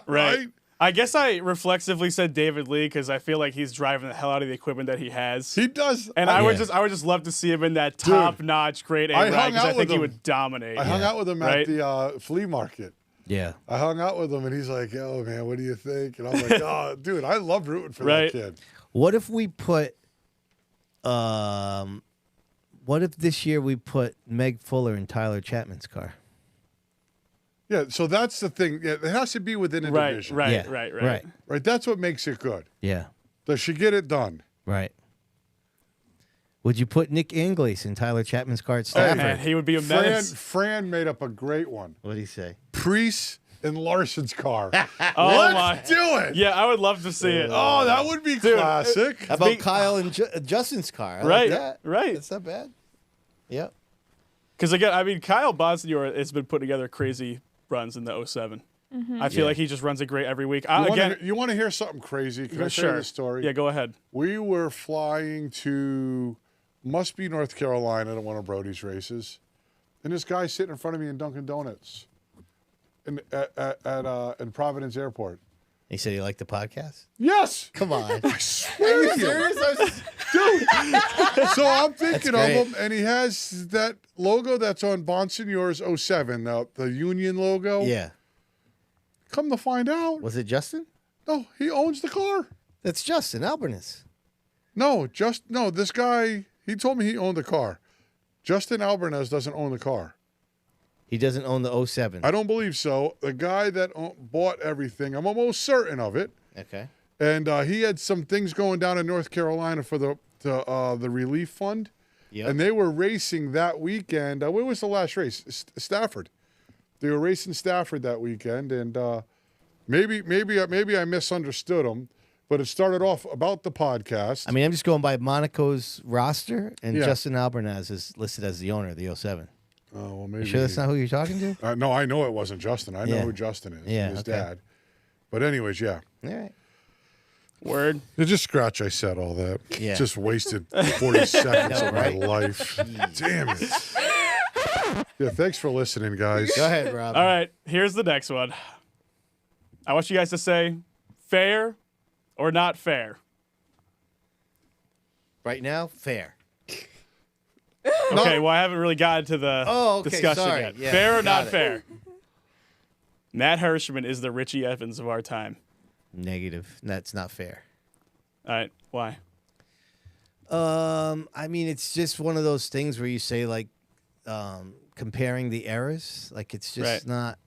Right. I guess I reflexively said David Lee because I feel like he's driving the hell out of the equipment that he has. He does. And I would just love to see him in that top-notch grade A I ride hung because out I think with he him. would dominate. I hung out with him at Right? the flea market. Yeah. I hung out with him, and he's like, "Oh man, what do you think?" And I'm like, "Oh, dude, I love rooting for Right. that kid." What if we put what if this year we put Meg Fuller in Tyler Chapman's car? Yeah, so that's the thing. Yeah, it has to be within a Right, division. right, Yeah. right, right. Right. Right. That's what makes it good. Yeah. Does she get it done? Right. Would you put Nick Inglis in Tyler Chapman's car at Oh, Stafford? man, he would be a menace. Fran made up a great one. What did he say? Priest in Larson's car. Oh, Let's do it. Yeah, I would love to see it. Oh, that would be classic. How about Kyle and Justin's car? I like Right, that. right. That's not bad. Yep. Because again, I mean, Kyle Bosnior has been putting together crazy runs in the 07. I feel like he just runs it great every week. You want to hear something crazy? Can I sure. share this story? Yeah, go ahead. We were flying to, must be North Carolina, to one of Brody's races, and this guy sitting in front of me in Dunkin' Donuts, in Providence Airport. He said he liked the podcast? Yes, Come on. I swear to you, dude. So I'm thinking of great. him, and he has that logo that's on Bonsignore's 07, the Union logo. Yeah. Come to find out, Was it Justin? no, he owns the car. That's Justin Albernus. No, this guy, he told me he owned the car. Justin Albernez doesn't own the car. He doesn't own the 07. I don't believe so. The guy that bought everything, I'm almost certain of it. Okay. And he had some things going down in North Carolina for the relief fund. Yep. And they were racing that weekend. Where was the last race? Stafford. They were racing Stafford that weekend, and maybe I misunderstood them, but it started off about the podcast. I mean, I'm just going by Monaco's roster, and Yeah. Justin Albernaz is listed as the owner of the 07. Oh, well, maybe. You sure that's not who you're talking to? No, I know it wasn't Justin. I know Yeah. who Justin is. Yeah, his okay. dad. But anyways, yeah. All right. Word. Just scratch I said all that. Yeah. Just wasted 40 seconds know, of right? my life. Damn it. Yeah, thanks for listening, guys. Go ahead, Rob. All right, here's the next one. I want you guys to say fair or not fair. Right now, fair. Okay, well, I haven't really gotten to the okay, discussion sorry. yet. Yeah, fair or got not it. fair? Matt Hirschman is the Richie Evans of our time. Negative. That's not fair. All right, why? I mean, it's just one of those things where you say, like, comparing the eras. Like, it's just Right. not.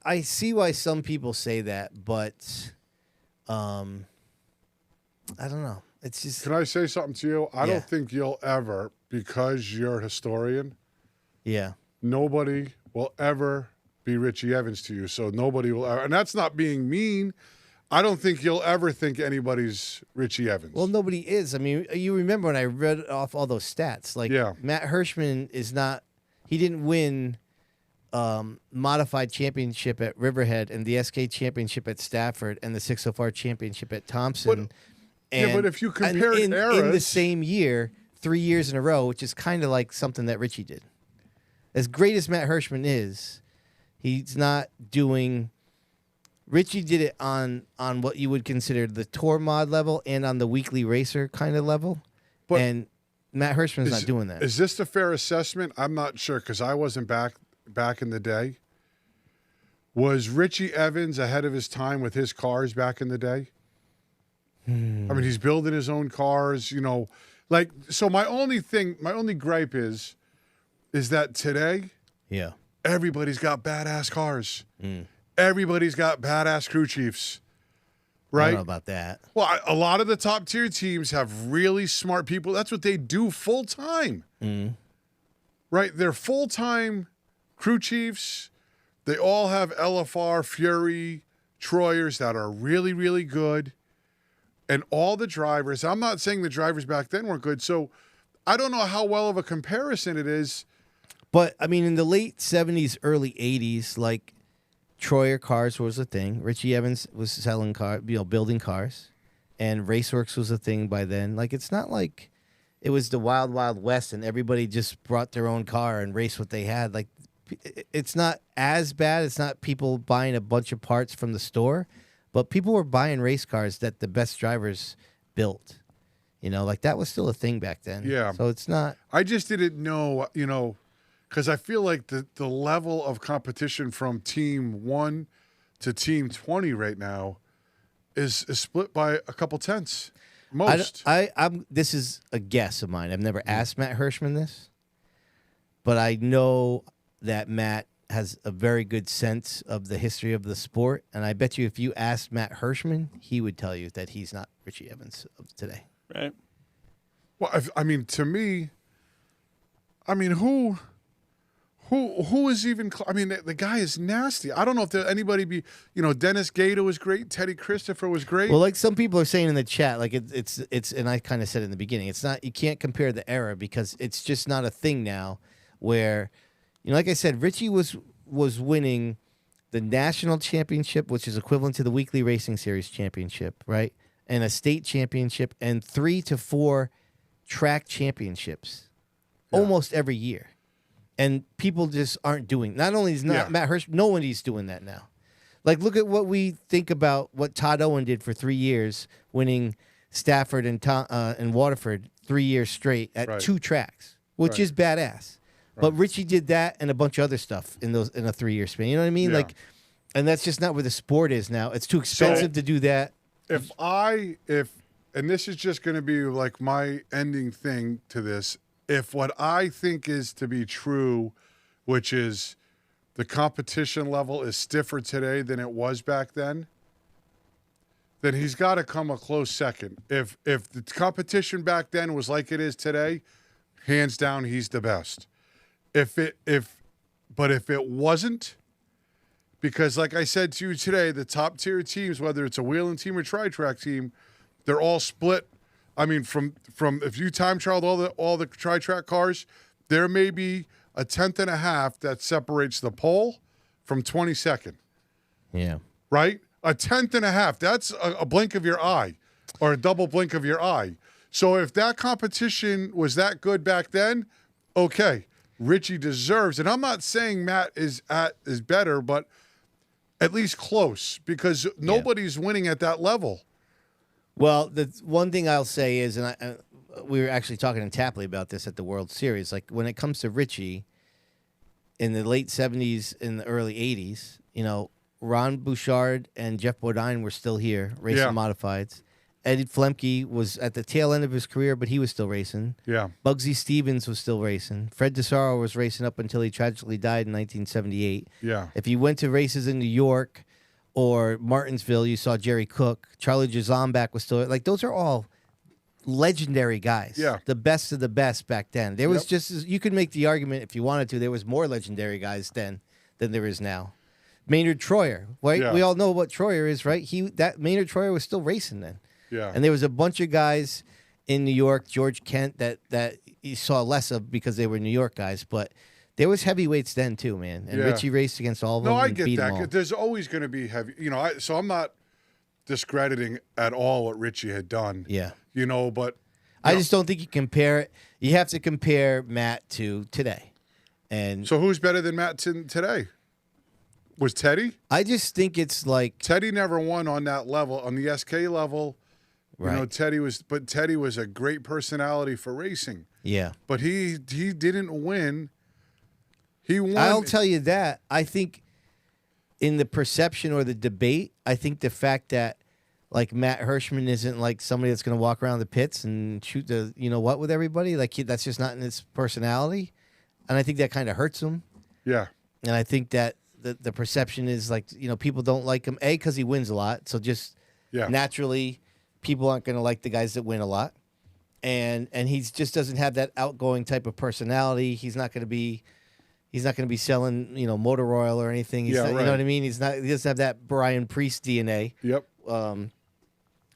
I see why some people say that, but I don't know. It's just Can I say something to you? I Yeah. don't think you'll ever, because you're a historian, yeah. nobody will ever be Richie Evans to you. So nobody will ever. And that's not being mean. I don't think you'll ever think anybody's Richie Evans. Well, nobody is. I mean, you remember when I read off all those stats? Like, Yeah. Matt Hirschman is not. He didn't win modified championship at Riverhead and the SK championship at Stafford and the 604 championship at Thompson. But if you and compare in the eras- same year, 3 years in a row, which is kind of like something that Richie did. As great as Matt Hirschman is, he's not doing. Richie did it on what you would consider the tour mod level and on the weekly racer kind of level, But and Matt Hirschman's not doing that. Is this a fair assessment? I'm not sure because I wasn't back in the day. Was Richie Evans ahead of his time with his cars back in the day? I mean, he's building his own cars, like, so my only gripe is that today Yeah. everybody's got badass cars. everybody's got badass crew chiefs, I right? don't know about that. Well, a lot of the top tier teams have really smart people. That's what they do full time, right? They're full time crew chiefs. They all have LFR, Fury, Troyers that are really, really good. And all the drivers, I'm not saying the drivers back then weren't good. So I don't know how well of a comparison it is. But I mean, in the late 70s, early 80s, like Troyer cars was a thing. Richie Evans was selling cars, building cars, and Raceworks was a thing by then. Like, it's not like it was the wild, wild west and everybody just brought their own car and raced what they had. Like, it's not as bad. It's not people buying a bunch of parts from the store, but people were buying race cars that the best drivers built. Like that was still a thing back then. Yeah. So it's not. I just didn't know, because I feel like the level of competition from Team 1 to Team 20 right now is split by a couple tenths. Most. I'm. This is a guess of mine. I've never asked Matt Hirschman this, but I know that Matt has a very good sense of the history of the sport, and I bet you if you asked Matt Hirschman, he would tell you that he's not Richie Evans of today. Right. Well, to me, who is even? The guy is nasty. I don't know if there anybody Dennis Gator was great. Teddy Christopher was great. Well, like some people are saying in the chat, like it's, and I kind of said in the beginning, it's not. You can't compare the era because it's just not a thing now. Where, like I said, Richie was winning the national championship, which is equivalent to the weekly racing series championship, right? And a state championship and 3 to 4 track championships almost every year. And people just aren't doing. Not only is not Matt Hirsch, nobody's doing that now. Like, look at what we think about what Todd Owen did for 3 years, winning Stafford and Waterford 3 years straight at 2 tracks, which is badass. But Richie did that and a bunch of other stuff in a 3-year span. You know what I mean? Yeah. Like, and that's just not where the sport is now. It's too expensive to do that. And this is just going to be like my ending thing to this. If what I think is to be true, which is the competition level is stiffer today than it was back then he's got to come a close second. If the competition back then was like it is today, hands down, he's the best. But if it wasn't, because like I said to you today, the top tier teams, whether it's a wheeling team or tri-track team, they're all split. I mean, from if you time trialed all the tri-track cars, there may be a 1/10.5 that separates the pole from 22nd. Yeah. Right? A 1/10.5. That's a blink of your eye, or a double blink of your eye. So if that competition was that good back then, okay, Richie deserves. And I'm not saying Matt is better, but at least close, because nobody's winning at that level. Well, the one thing I'll say is, and we were actually talking to Tapley about this at the World Series, like when it comes to Richie in the late 70s and the early 80s, Ron Bouchard and Jeff Bodine were still here racing modifieds. Eddie Flemke was at the tail end of his career, but he was still racing. Yeah. Bugsy Stevens was still racing. Fred DeSaro was racing up until he tragically died in 1978. Yeah. If you went to races in New York or Martinsville, you saw Jerry Cook. Charlie Jazombek was still, like, those are all legendary guys. Yeah. The best of the best back then. There was you could make the argument if you wanted to, there was more legendary guys then than there is now. Maynard Troyer, right? Yeah. We all know what Troyer is, right? Maynard Troyer was still racing then. Yeah. And there was a bunch of guys in New York, George Kent, that you saw less of because they were New York guys, but there was heavyweights then too, man. And Richie raced against all of them. No, I and get beat them all. that. There's always going to be heavy, so I'm not discrediting at all what Richie had done. Yeah. But I just don't think you compare it. You have to compare Matt to today. And so who's better than Matt today? Was Teddy? I just think it's like Teddy never won on that level, on the SK level. right. Teddy was a great personality for racing. Yeah. But he didn't win. He won. I'll tell you that. I think in the perception or the debate, I think the fact that like Matt Hirschman isn't like somebody that's going to walk around the pits and shoot the what with everybody. Like that's just not in his personality, and I think that kind of hurts him. Yeah. And I think that the perception is like, people don't like him, because he wins a lot. So just naturally, people aren't going to like the guys that win a lot. And he just doesn't have that outgoing type of personality. He's not going to be selling, motor oil or anything. He's not, You know what I mean? He doesn't have that Brian Priest DNA. Yep.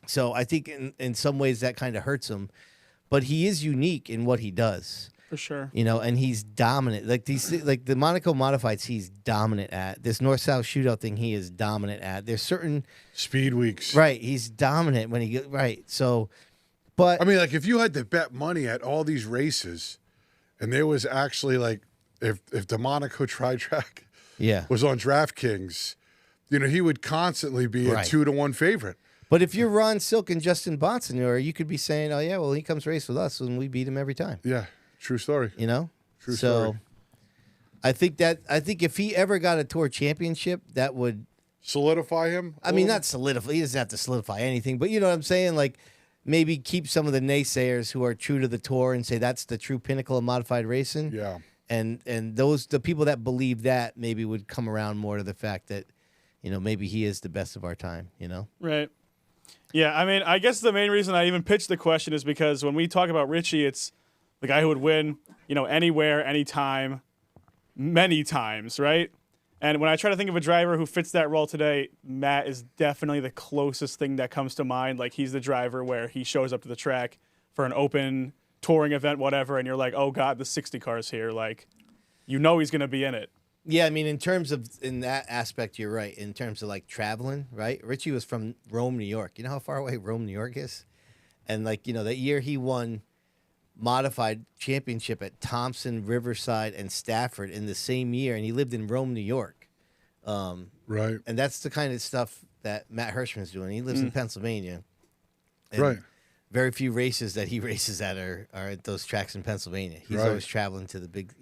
So I think in some ways that kind of hurts him, but he is unique in what he does. For sure. And he's dominant. Like the Monaco Modifieds, he's dominant at. This North-South shootout thing, he is dominant at. There's certain speed weeks. Right. He's dominant when he right. So, but I mean, like if you had to bet money at all these races, and there was actually like if the Monaco Tri-Track was on DraftKings, he would constantly be a 2-1 favorite. But if you're Ron Silk and Justin Bonsignor, you could be saying, "Oh yeah, well he comes race with us and we beat him every time." Yeah. True story. True story. I think if he ever got a tour championship, that would solidify him. I mean, not solidify. He doesn't have to solidify anything, but you know what I'm saying? Like maybe keep some of the naysayers who are true to the tour and say that's the true pinnacle of modified racing. Yeah. And the people that believe that maybe would come around more to the fact that, maybe he is the best of our time. Right. Yeah. I mean, I guess the main reason I even pitched the question is because when we talk about Richie, it's the guy who would win, anywhere, anytime, many times, right? And when I try to think of a driver who fits that role today, Matt is definitely the closest thing that comes to mind. Like, he's the driver where he shows up to the track for an open touring event, whatever, and you're like, oh, God, the 60 car's here. Like, he's going to be in it. Yeah, I mean, in that aspect, you're right. In terms of, like, traveling, right? Richie was from Rome, New York. You know how far away Rome, New York is? And, like, that year he won modified championship at Thompson, Riverside, and Stafford in the same year, and he lived in Rome, New York. Right. And that's the kind of stuff that Matt Hirschman's doing. He lives in Pennsylvania. And right. Very few races that he races at are at those tracks in Pennsylvania. He's always traveling to the big,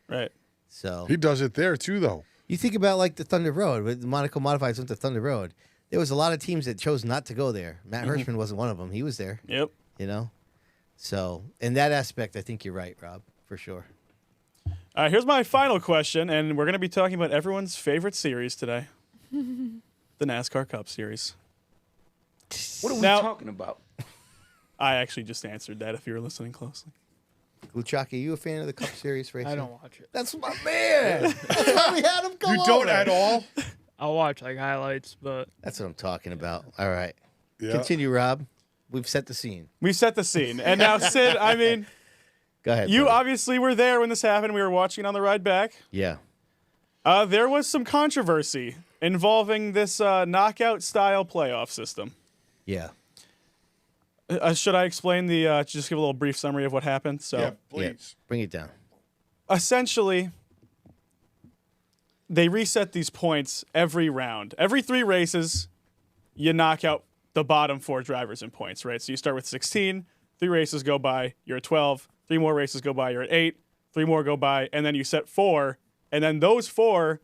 Right. So he does it there too, though. You think about like the Thunder Road, when the Monaco Modifieds went to Thunder Road. There was a lot of teams that chose not to go there. Matt Hirschman wasn't one of them. He was there. Yep. So, in that aspect, I think you're right, Rob, for sure. Here's my final question, and we're going to be talking about everyone's favorite series today. The NASCAR Cup Series. What are we talking about? I actually just answered that if you were listening closely. Gluchacki, are you a fan of the Cup Series racing? I don't watch it. That's my man. That's why we had him come You don't over. at all? I'll watch like highlights, but That's what I'm talking about. All right. Yeah. Continue, Rob. We've set the scene. We set the scene. And now, Sid, I mean, Go ahead. you buddy. obviously were there when this happened. We were watching it on the ride back. Yeah. There was some controversy involving this knockout-style playoff system. Yeah. Should I explain just give a little brief summary of what happened? So, Yeah, please. Bring it down. essentially, they reset these points every round. Every 3 races, you knock out the bottom 4 drivers in points, right? So you start with 16, 3 races go by, you're at 12, 3 more races go by, you're at 8, 3 more go by, and then you set 4, and then those 4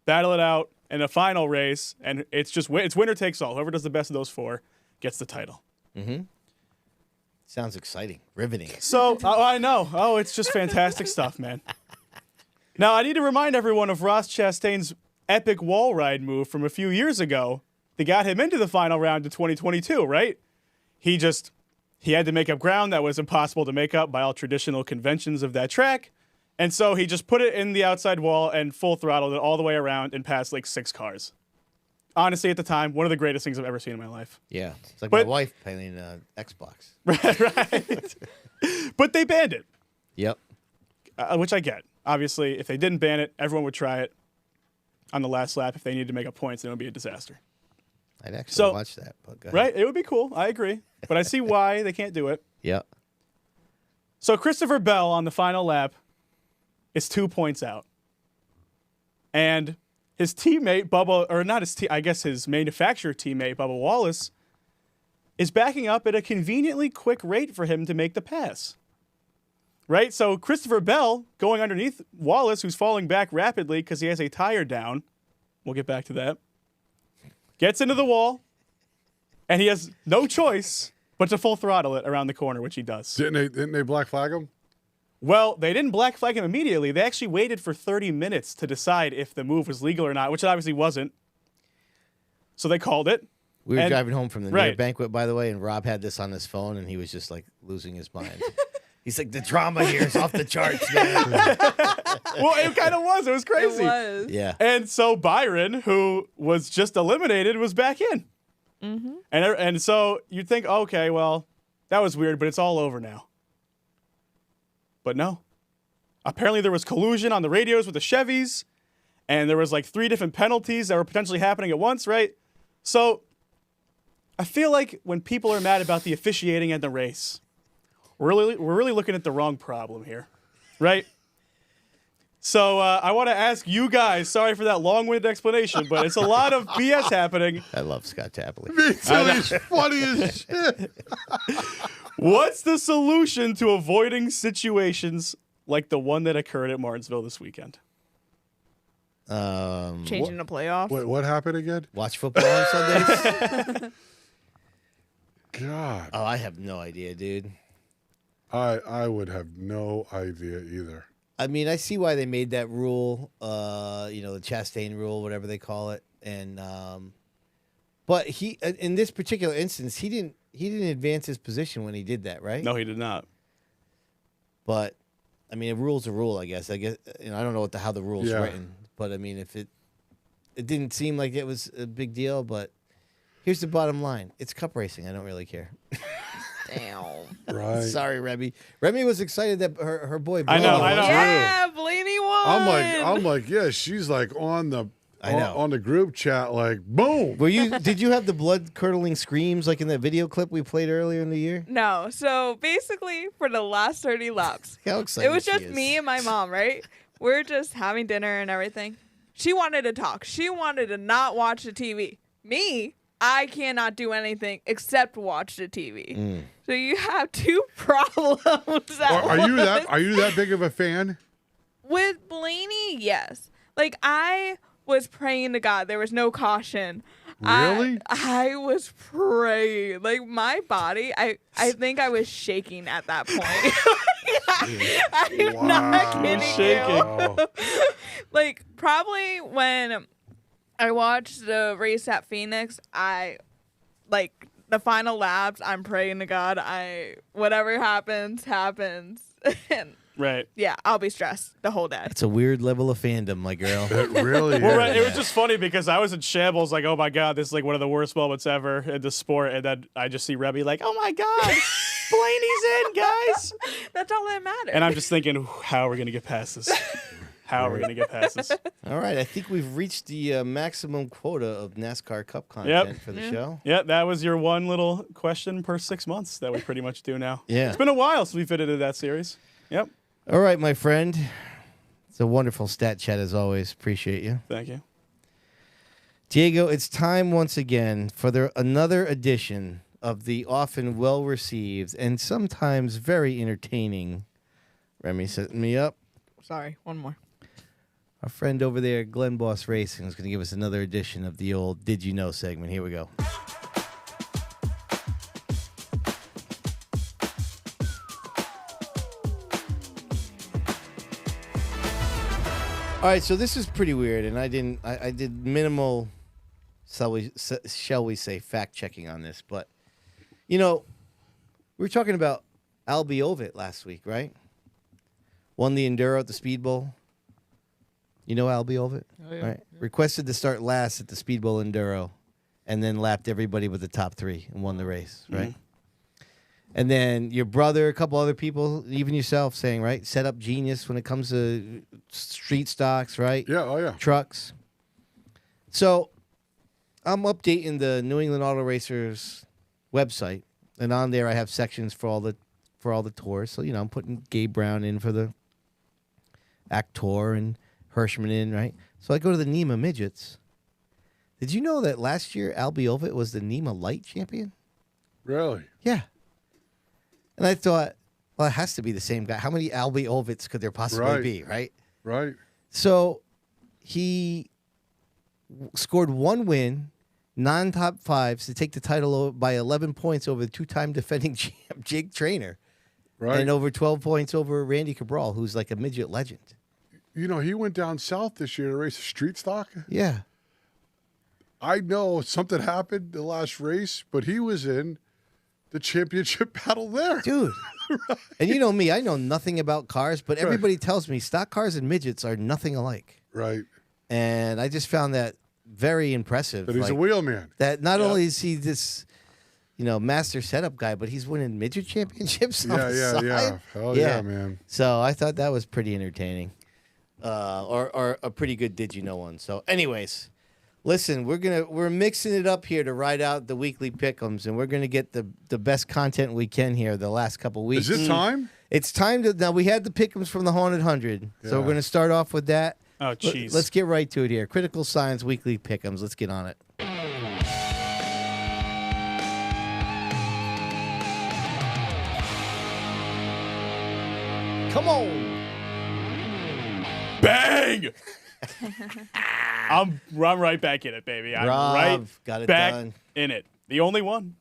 battle it out in a final race, and it's winner takes all. Whoever does the best of those 4 gets the title. Mm-hmm. Sounds exciting. Riveting. So, I know. Oh, it's just fantastic stuff, man. Now, I need to remind everyone of Ross Chastain's epic wall ride move from a few years ago that got him into the final round in 2022, right? He had to make up ground that was impossible to make up by all traditional conventions of that track. And so he just put it in the outside wall and full throttled it all the way around and passed like 6 cars. Honestly, at the time, one of the greatest things I've ever seen in my life. Yeah. It's like But- my wife playing Xbox. Right. But they banned it. Yep. Which I get. Obviously, if they didn't ban it, everyone would try it on the last lap. If they needed to make up points, then it would be a disaster. I'd actually So- watch that. But go ahead. Right? It would be cool. I agree. But I see why they can't do it. Yep. So Christopher Bell on the final lap is 2 points out. And his teammate, Bubba, or not his team, I guess his manufacturer teammate, Bubba Wallace, is backing up at a conveniently quick rate for him to make the pass. Right? So Christopher Bell going underneath Wallace, who's falling back rapidly because he has a tire down. We'll get back to that. Gets into the wall, and he has no choice but to full throttle it around the corner, which he does. Didn't they black flag him? Well, they didn't black flag him immediately. They actually waited for 30 minutes to decide if the move was legal or not, which it obviously wasn't. So they called it. We were And- driving home from the right. near banquet, by the way, and Rob had this on his phone, and he was just like losing his mind. He's like, the drama here is off the charts, man. Well, it kind of was. It was crazy. It was. Yeah. And so Byron, who was just eliminated, was back in. Mm-hmm. And so you'd think, okay, well, that was weird, but it's all over now. But no. Apparently there was collusion on the radios with the Chevys, and there was like 3 different penalties that were potentially happening at once, right? So I feel like when people are mad about the officiating at the race, we're really looking at the wrong problem here, right? So I want to ask you guys, sorry for that long-winded explanation, but it's a lot of BS happening. I love Scott Tapley. Me too. He's funny as shit. What's the solution to avoiding situations like the one that occurred at Martinsville this weekend? Changing the playoff. Wait, what happened again? Watch football on Sundays? God, Oh, I have no idea, dude. I would have no idea either. I mean, I see why they made that rule, the Chastain rule, whatever they call it. And but he in this particular instance, he didn't advance his position when he did that, right? No, he did not. But I mean, a rule's a rule, I guess. I guess I don't know how the rule's Yeah. written, but I mean, if it didn't seem like it was a big deal, but here's the bottom line: it's cup racing. I don't really care. Damn. Right. Sorry, Remy. Remy was excited that her boy. I know, Blaney I know. won. Yeah, Blaney won. I'm like, yeah, she's like on the I know. on the group chat, like, boom. Did you have the blood curdling screams like in that video clip we played earlier in the year? No. So basically, for the last 30 laps, How excited it was she just is. me and my mom, right? We're just having dinner and everything. She wanted to talk. She wanted to not watch the TV. Me, I cannot do anything except watch the TV. So you have 2 problems. Are you that big of a fan? With Blaney, yes. Like, I was praying to God. There was no caution. Really? I was praying. Like, my body, I think I was shaking at that point. I'm not kidding Shaking. you. Oh, Like, probably when I watched the race at Phoenix, the final laps, I'm praying to God. Whatever happens. And Right. yeah, I'll be stressed the whole day. It's a weird level of fandom, my girl. it really Well, is. right, it was just funny because I was in shambles, like, oh my God, this is like one of the worst moments ever in the sport. And then I just see Remy like, oh my God, Blaney's in, guys. That's all that matters. And I'm just thinking, how are we going to get past this? How are we going to get past this? All right, I think we've reached the maximum quota of NASCAR Cup content for the show. Yeah, that was your one little question per 6 months that we pretty much do now. Yeah. It's been a while since we fitted into that series. Yep. All right, my friend. It's a wonderful stat chat as always. Appreciate you. Thank you. Diego, it's time once again for another edition of the often well-received and sometimes very entertaining, Remy setting me up, Sorry, one more. our friend over there, Glenn Boss Racing, is going to give us another edition of the old Did You Know segment. Here we go. All right, so this is pretty weird, and I did minimal, shall we say, fact checking on this, but we were talking about Albie Ovitt last week, right? Won the Enduro at the Speedbowl. You know Albie Ovitt? Oh, yeah. Right. Requested to start last at the Speedbowl Enduro, and then lapped everybody with the top 3 and won the race, right? And then your brother, a couple other people, even yourself, saying, right, set up genius when it comes to street stocks, right? Yeah, oh yeah. Trucks. So I'm updating the New England Auto Racers website, and on there I have sections for all the tours. So I'm putting Gabe Brown in for the Actor and Hirschman in, right? So I go to the NEMA midgets. Did you know that last year Albie Ovitt was the NEMA Light champion? Really? Yeah. And I thought, well, it has to be the same guy. How many Albie Ovitts could there possibly Right. be, right? Right. So he scored 1 win, 9 top 5s to take the title by 11 points over the 2-time defending champ, Jake Traynor. Right. And over 12 points over Randy Cabral, who's like a midget legend. You know, he went down south this year to race a street stock. Yeah. I know something happened the last race, but he was in the championship battle there. Dude. Right. And you know me, I know nothing about cars, but everybody tells me stock cars and midgets are nothing alike. Right. And I just found that very impressive. But he's a wheelman. That not only is he this, master setup guy, but he's winning midget championships on the side. Yeah. Hell yeah, man. So I thought that was pretty entertaining. Or a pretty good did you know one. So anyways, listen, we're mixing it up here to ride out the weekly pick'ems, and we're gonna get the best content we can here the last couple weeks. Is it time? It's time to now we had the pick'ems from the Haunted 100. So we're gonna start off with that. Oh jeez. Let's get right to it here. Critical Science Weekly Pick'ems. Let's get on it. Come on. Bang! I'm right back in it, baby. I'm Rob, right got it back done. in it. The only one.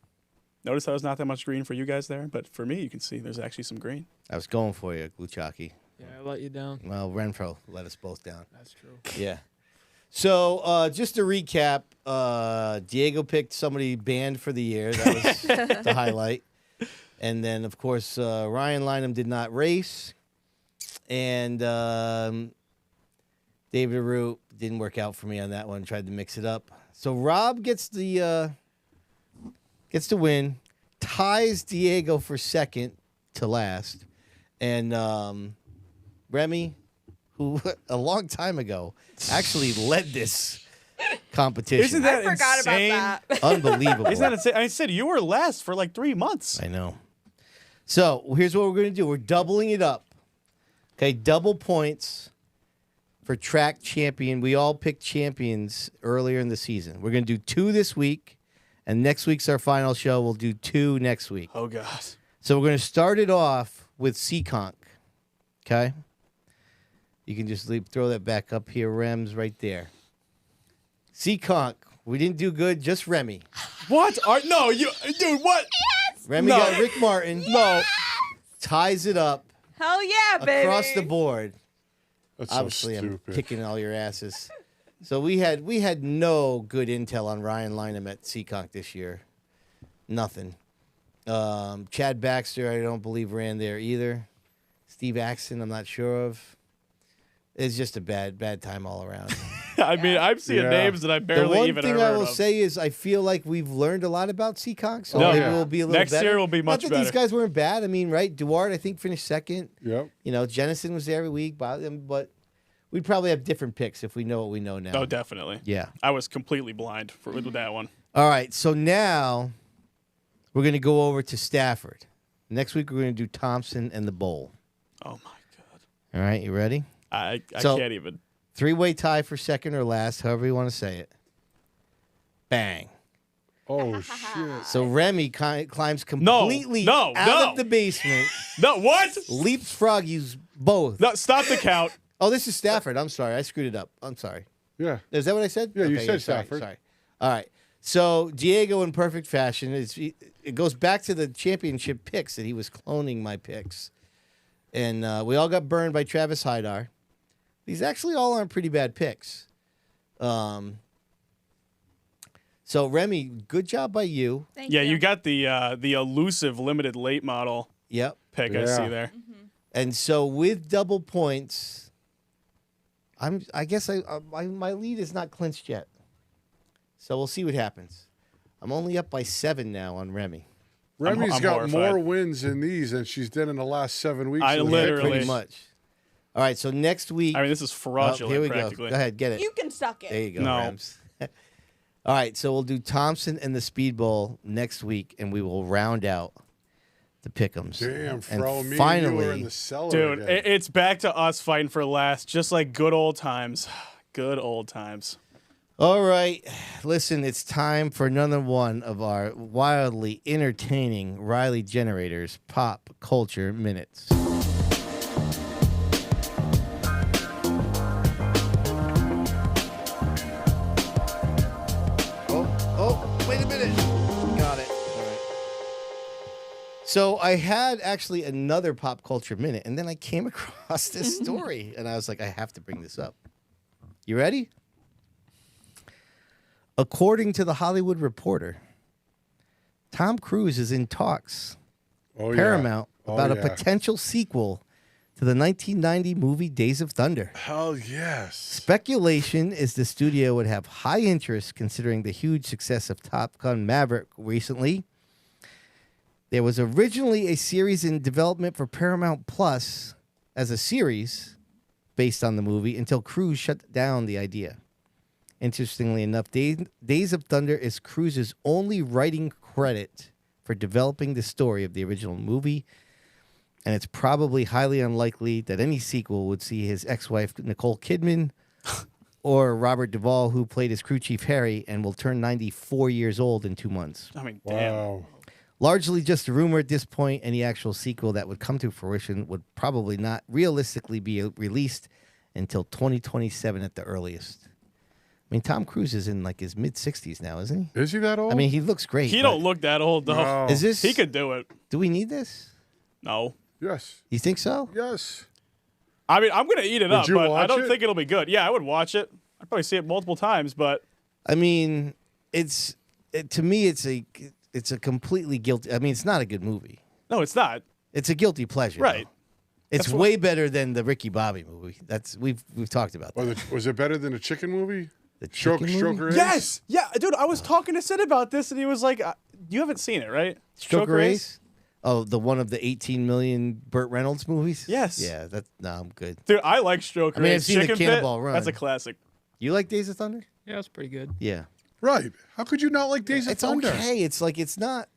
Notice that was not that much green for you guys there, but for me, you can see there's actually some green. I was going for you, Gluchacki. Yeah, I let you down. Well, Renfro let us both down. That's true. Yeah. So just to recap, Diego picked somebody banned for the year. That was the highlight. And then, of course, Ryan Lynham did not race. And David Root didn't work out for me on that one. Tried to mix it up. So Rob gets the win, ties Diego for second to last. And Remy, who a long time ago actually led this competition. Isn't that I forgot insane? about that. Unbelievable. Isn't that insane? I said you were last for like 3 months. I know. So here's what we're going to do. We're doubling it up. Okay, double points for track champion. We all picked champions earlier in the season. We're going to do 2 this week, and next week's our final show. We'll do 2 next week. Oh, God. So we're going to start it off with Seekonk. Okay? You can just throw that back up here, Rems, right there. Seekonk. We didn't do good, just Remy. What? No, dude, what? Remy No. got Rick Martin. No. Ties it up Hell yeah, baby. across the board. That's Obviously, so I'm stupid. kicking all your asses. So we had no good intel on Ryan Lynham at Seekonk this year. Nothing. Chad Baxter, I don't believe ran there either. Steve Axton, I'm not sure of. It's just a bad time all around. I mean, I'm seeing Yeah. names that I The barely one even thing heard I will of. say is I feel like we've learned a lot about Seekonk, so No, maybe yeah. we'll be a little Next better. year will be much Not that these better. guys weren't bad. I mean, right? Duarte, I think, finished second. Yep. Jennison was there every week, but we'd probably have different picks if we know what we know now. Oh, definitely. Yeah. I was completely blind with that one. All right, so now we're going to go over to Stafford. Next week, we're going to do Thompson and the Bowl. Oh, my God. All right, you ready? I So- can't even. 3-way tie for second or last, however you want to say it. Bang. Oh, shit. So Remy climbs completely no, out of the basement, No, what? leapfrog you both. No, stop the count. Oh, this is Stafford. I'm sorry. I screwed it up. I'm sorry. Yeah. Is that what I said? Yeah, you Okay, said sorry, Stafford. Sorry. All right. So Diego in perfect fashion. It goes back to the championship picks that he was cloning my picks. And we all got burned by Travis Hydar. These actually all aren't pretty bad picks. So Remy, good job by you. Thank Yeah, you. you got the elusive limited late model Yep. pick I Yeah. see there. And so with double points, I guess my lead is not clinched yet. So we'll see what happens. I'm only up by 7 now on Remy. Remy's I'm got horrified. more wins in these than she's done in the last 7 weeks. I of the literally- Pretty much. All right, so next week. I mean, this is fraudulent, here we practically. go. Go ahead, get it. You can suck it. There you go, No. Rams. All right, so we'll do Thompson and the Speedbowl next week, and we will round out the pick'ems. Damn, and Fro, me and finally, you were in the cellar Dude, again. it's back to us fighting for last, just like good old times. Good old times. all right, listen, it's time for another one of our wildly entertaining Riley Generators Pop Culture Minutes. Oh, wait a minute. Got it. All right. So I had actually another pop culture minute, and then I came across this story, and I was like, I have to bring this up. You ready? According to the Hollywood Reporter, Tom Cruise is in talks Paramount about a potential sequel to the 1990 movie Days of Thunder. Hell yes. Speculation is the studio would have high interest considering the huge success of Top Gun Maverick recently. There was originally a series in development for Paramount Plus as a series based on the movie until Cruise shut down the idea. Interestingly enough, Days of Thunder is Cruise's only writing credit for developing the story of the original movie, and it's probably highly unlikely that any sequel would see his ex-wife Nicole Kidman or Robert Duvall, who played his crew chief Harry and will turn 94 years old in 2 months. I mean, damn. Wow. Largely just a rumor at this point. Any actual sequel that would come to fruition would probably not realistically be released until 2027 at the earliest. I mean, Tom Cruise is in like his mid-60s now, isn't he? Is he that old? I mean, he looks great. He don't look that old, though. No. Is this? He could do it. Do we need this? No. Yes. You think so? Yes. I mean, I'm going to eat it Would up, you but I watch don't it? think it'll be good. Yeah, I would watch it. I'd probably see it multiple times, but I mean, to me, it's a completely guilty. I mean, it's not a good movie. no, it's not. It's a guilty pleasure. Right. though. It's That's way better than the Ricky Bobby movie. We've talked about that. Was it better than the chicken movie? The chicken movie? Stroker Ace? Yes. Yeah, dude, I was talking to Sid about this, and he was like, you haven't seen it, right? Stroker Ace? Oh, the one of the 18 million Burt Reynolds movies? Yes. Yeah, I'm good. Dude, I like Stroker I mean, I've Ace. seen the Chicken Cannonball Pit, Run. That's a classic. You like Days of Thunder? Yeah, it's pretty good. Yeah. Right. How could you not like Days of It's Thunder? okay. It's like, it's not,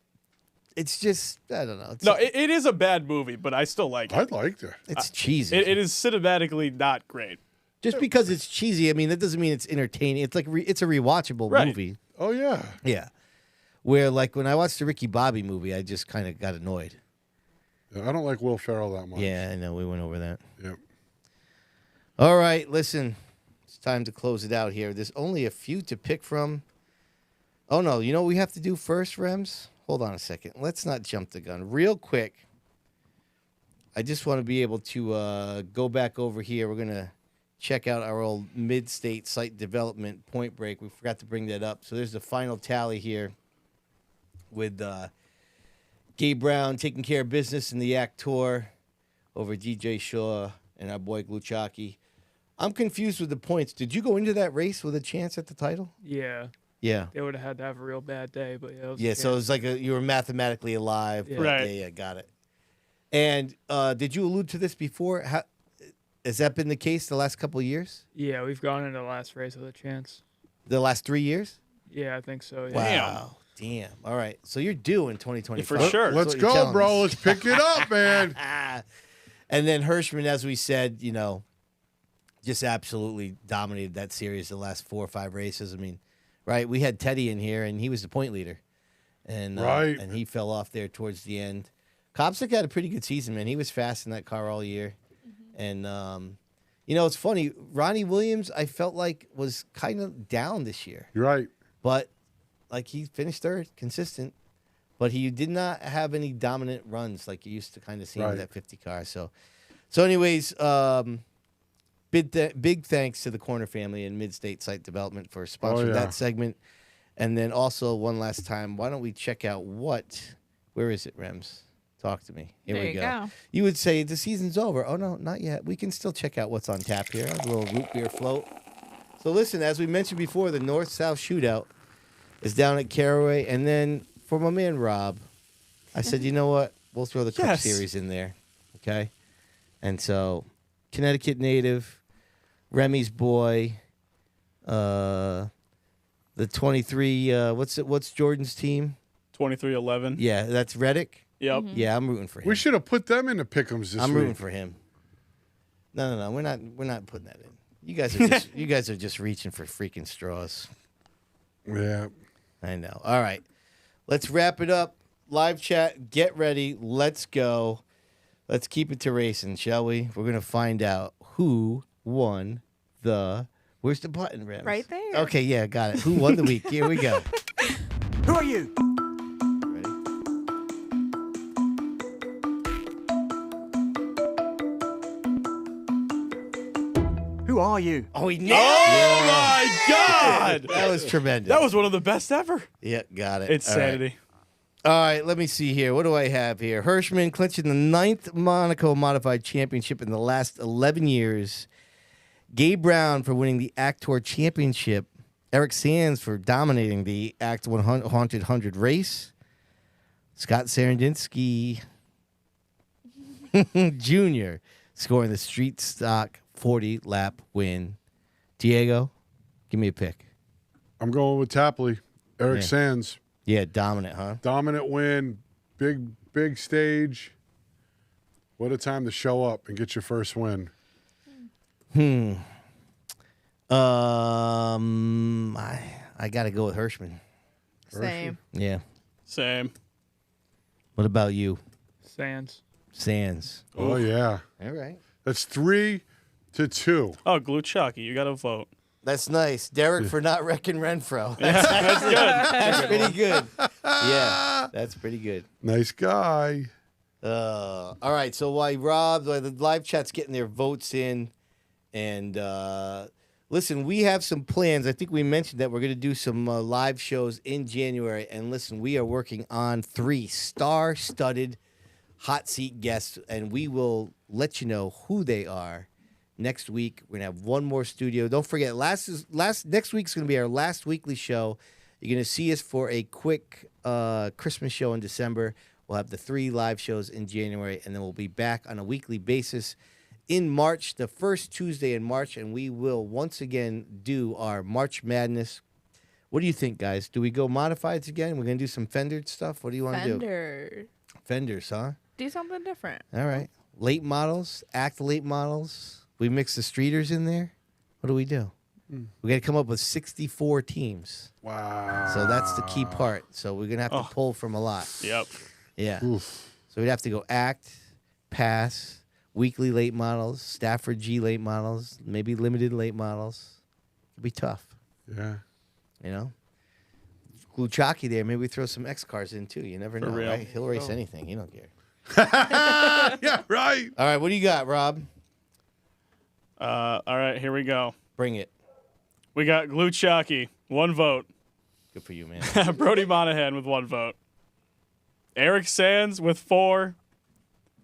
it's just, I don't know. It's, No, it is a bad movie, but I still like I it. liked it. it's cheesy. It is cinematically not great. Just because it's cheesy, I mean, that doesn't mean it's entertaining. It's like it's a rewatchable Right. movie. Oh, yeah. Yeah. Where, like, when I watched the Ricky Bobby movie, I just kind of got annoyed. I don't like Will Ferrell that much. Yeah, I know. We went over that. Yep. All right, listen. It's time to close it out here. There's only a few to pick from. Oh, no. You know what we have to do first, Rems? Hold on a second. Let's not jump the gun. Real quick, I just want to be able to go back over here. We're going to check out our old mid-state site development point break. We forgot to bring that up. So there's the final tally here with Gabe Brown taking care of business in the Yak Tour over DJ Shaw and our boy Gluchacki. I'm confused with the points. Did you go into that race with a chance at the title? Yeah, Yeah. they would have had to have a real bad day, but yeah. It was a Yeah, so chance. it's like you were mathematically alive. Yeah. but Right. Yeah, got it. And did you allude to this before? Has that been the case the last couple of years? Yeah, we've gone into the last race with a chance. The last 3 years? Yeah, I think so. Yeah. Wow. Damn. All right. So you're due in 2025. For sure. Let's what you're go, telling bro. us. Let's pick it up, man. And then Hirschman, as we said, just absolutely dominated that series the last 4 or 5 races. I mean, right? We had Teddy in here, and he was the point leader. And Right. and he fell off there towards the end. Kopsick had a pretty good season, man. He was fast in that car all year. And, it's funny. Ronnie Williams, I felt like, was kind of down this year. You're right. But, like, he finished third, consistent. But he did not have any dominant runs like you used to kind of see with Right. that 50 car. So anyways, big thanks to the Corner family and Mid-State Site Development for sponsoring that segment. And then also, one last time, why don't we check out where is it, Rems? Talk to me. Here There we you go. You would say the season's over. Oh, no, not yet. We can still check out what's on tap here. A little root beer float. So listen, as we mentioned before, the North-South Shootout is down at Caraway. And then for my man Rob, I said, you know what? We'll throw the Cup Yes. Series in there. Okay? And so, Connecticut native, Remy's boy, the 23, what's Jordan's team? 23-11. Yeah, that's Reddick. Yep. Yeah, I'm rooting for him. We should have put them in the pick'ems this I'm week. rooting for him. No, we're not putting that in. You guys are just reaching for freaking straws. Yeah. I know. All right. Let's wrap it up. Live chat, get ready. Let's go. Let's keep it to racing, shall we? We're going to find out who won where's the button, Rams? Right there. Okay, yeah, got it. Who won the week? Here we go. Who are you? Ready? Who are you? Oh, he nailed Oh my God! That was tremendous. That was one of the best ever. Yeah, got it. It's All right. sanity. All right, let me see here. What do I have here? Hirschman clinching the 9th Monaco Modified Championship in the last 11 years. Gabe Brown for winning the Act Tour Championship. Eric Sands for dominating the Act 100 Haunted 100 race. Scott Sarandinsky Jr. scoring the Street Stock 40-lap win. Diego, give me a pick. I'm going with Tapley. Eric Yeah. Sands. Yeah, dominant, huh? Dominant win. Big stage. What a time to show up and get your first win. I got to go with Hirschman. Same. Yeah. Same. What about you? Sands. Sands. Oh, yeah. All right. That's 3-2. Oh, Gluchacki, you got to vote. That's nice. Derek for not wrecking Renfro. That's good. That's pretty good. Yeah, that's pretty good. Nice guy. All right, so while the live chat's getting their votes in, and listen, we have some plans. I think we mentioned that we're going to do some live shows in January, and listen, we are working on 3 star-studded hot seat guests, and we will let you know who they are. Next week, we're going to have one more studio. Don't forget, next week's going to be our last weekly show. You're going to see us for a quick Christmas show in December. We'll have the 3 live shows in January, and then we'll be back on a weekly basis in March, the first Tuesday in March, and we will once again do our March Madness. What do you think, guys? Do we go modifieds again? We're going to do some Fender stuff? What do you want to do? Fenders, huh? Do something different. All right. Late models, act late models. We mix the streeters in there. What do? We got to come up with 64 teams. Wow. So that's the key part. So we're going to have to pull from a lot. Yep. Yeah. Oof. So we'd have to go act, pass, weekly late models, Stafford G late models, maybe limited late models. It'd be tough. Yeah. You know? Gluchacki there, maybe we throw some X cars in too. You never know, real. right? He'll race anything. He don't care. Yeah, right. All right, what do you got, Rob? All right, here we go. Bring it. We got Gluchacki, 1 vote. Good for you, man. Brody Monahan with 1 vote. Eric Sands with 4.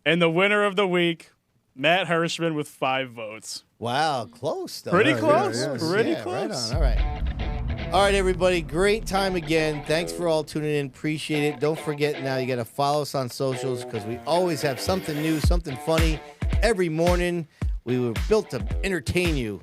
And the winner of the week, Matt Hirschman with 5 votes. Wow, close though. Pretty Very close. good. Pretty Yeah, close. Right on. All right. All right, everybody. Great time again. Thanks for all tuning in. Appreciate it. Don't forget now you got to follow us on socials because we always have something new, something funny every morning. We were built to entertain you,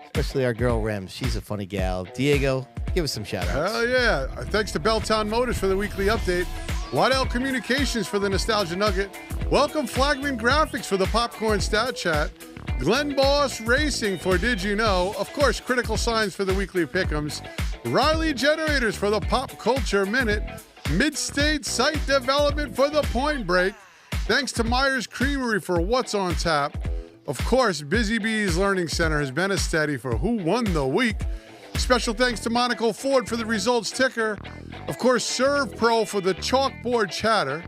especially our girl Rem. She's a funny gal. Diego, give us some shout outs. Hell yeah. Thanks to Belltown Motors for the weekly update. Waddell Communications for the Nostalgia Nugget. Welcome Flagman Graphics for the Popcorn Stat Chat. Glenn Boss Racing for Did You Know? Of course, Critical Signs for the weekly pick'ems. Riley Generators for the Pop Culture Minute. Mid-State Site Development for the Point Break. Thanks to Myers Creamery for What's on Tap. Of course, Busy Bees Learning Center has been a steady for Who Won the Week. Special thanks to Monaco Ford for the results ticker. Of course, Serve Pro for the chalkboard chatter.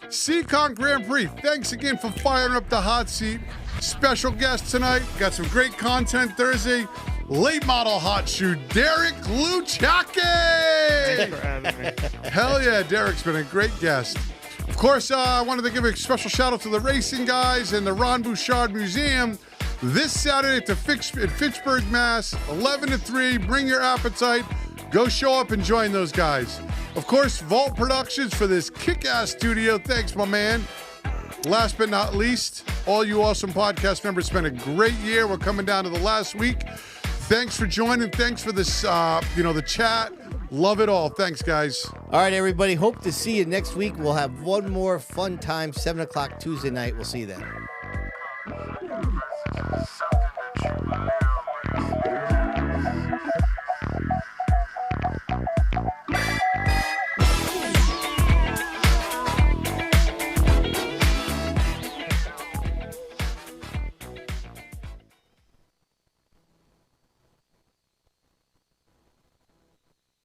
Seekonk Grand Prix, thanks again for firing up the hot seat. Special guest tonight, got some great content Thursday. Late model hot shoe, Derek Gluchacki. Hell yeah, Derek's been a great guest. Of course, I wanted to give a special shout out to the racing guys and the Ron Bouchard Museum. This Saturday at Fitchburg, Mass, 11 to 3. Bring your appetite. Go show up and join those guys. Of course, Vault Productions for this kick-ass studio. Thanks, my man. Last but not least, all you awesome podcast members spent a great year. We're coming down to the last week. Thanks for joining. Thanks for this, the chat. Love it all. Thanks, guys. All right, everybody. Hope to see you next week. We'll have one more fun time, 7 o'clock Tuesday night. We'll see you then.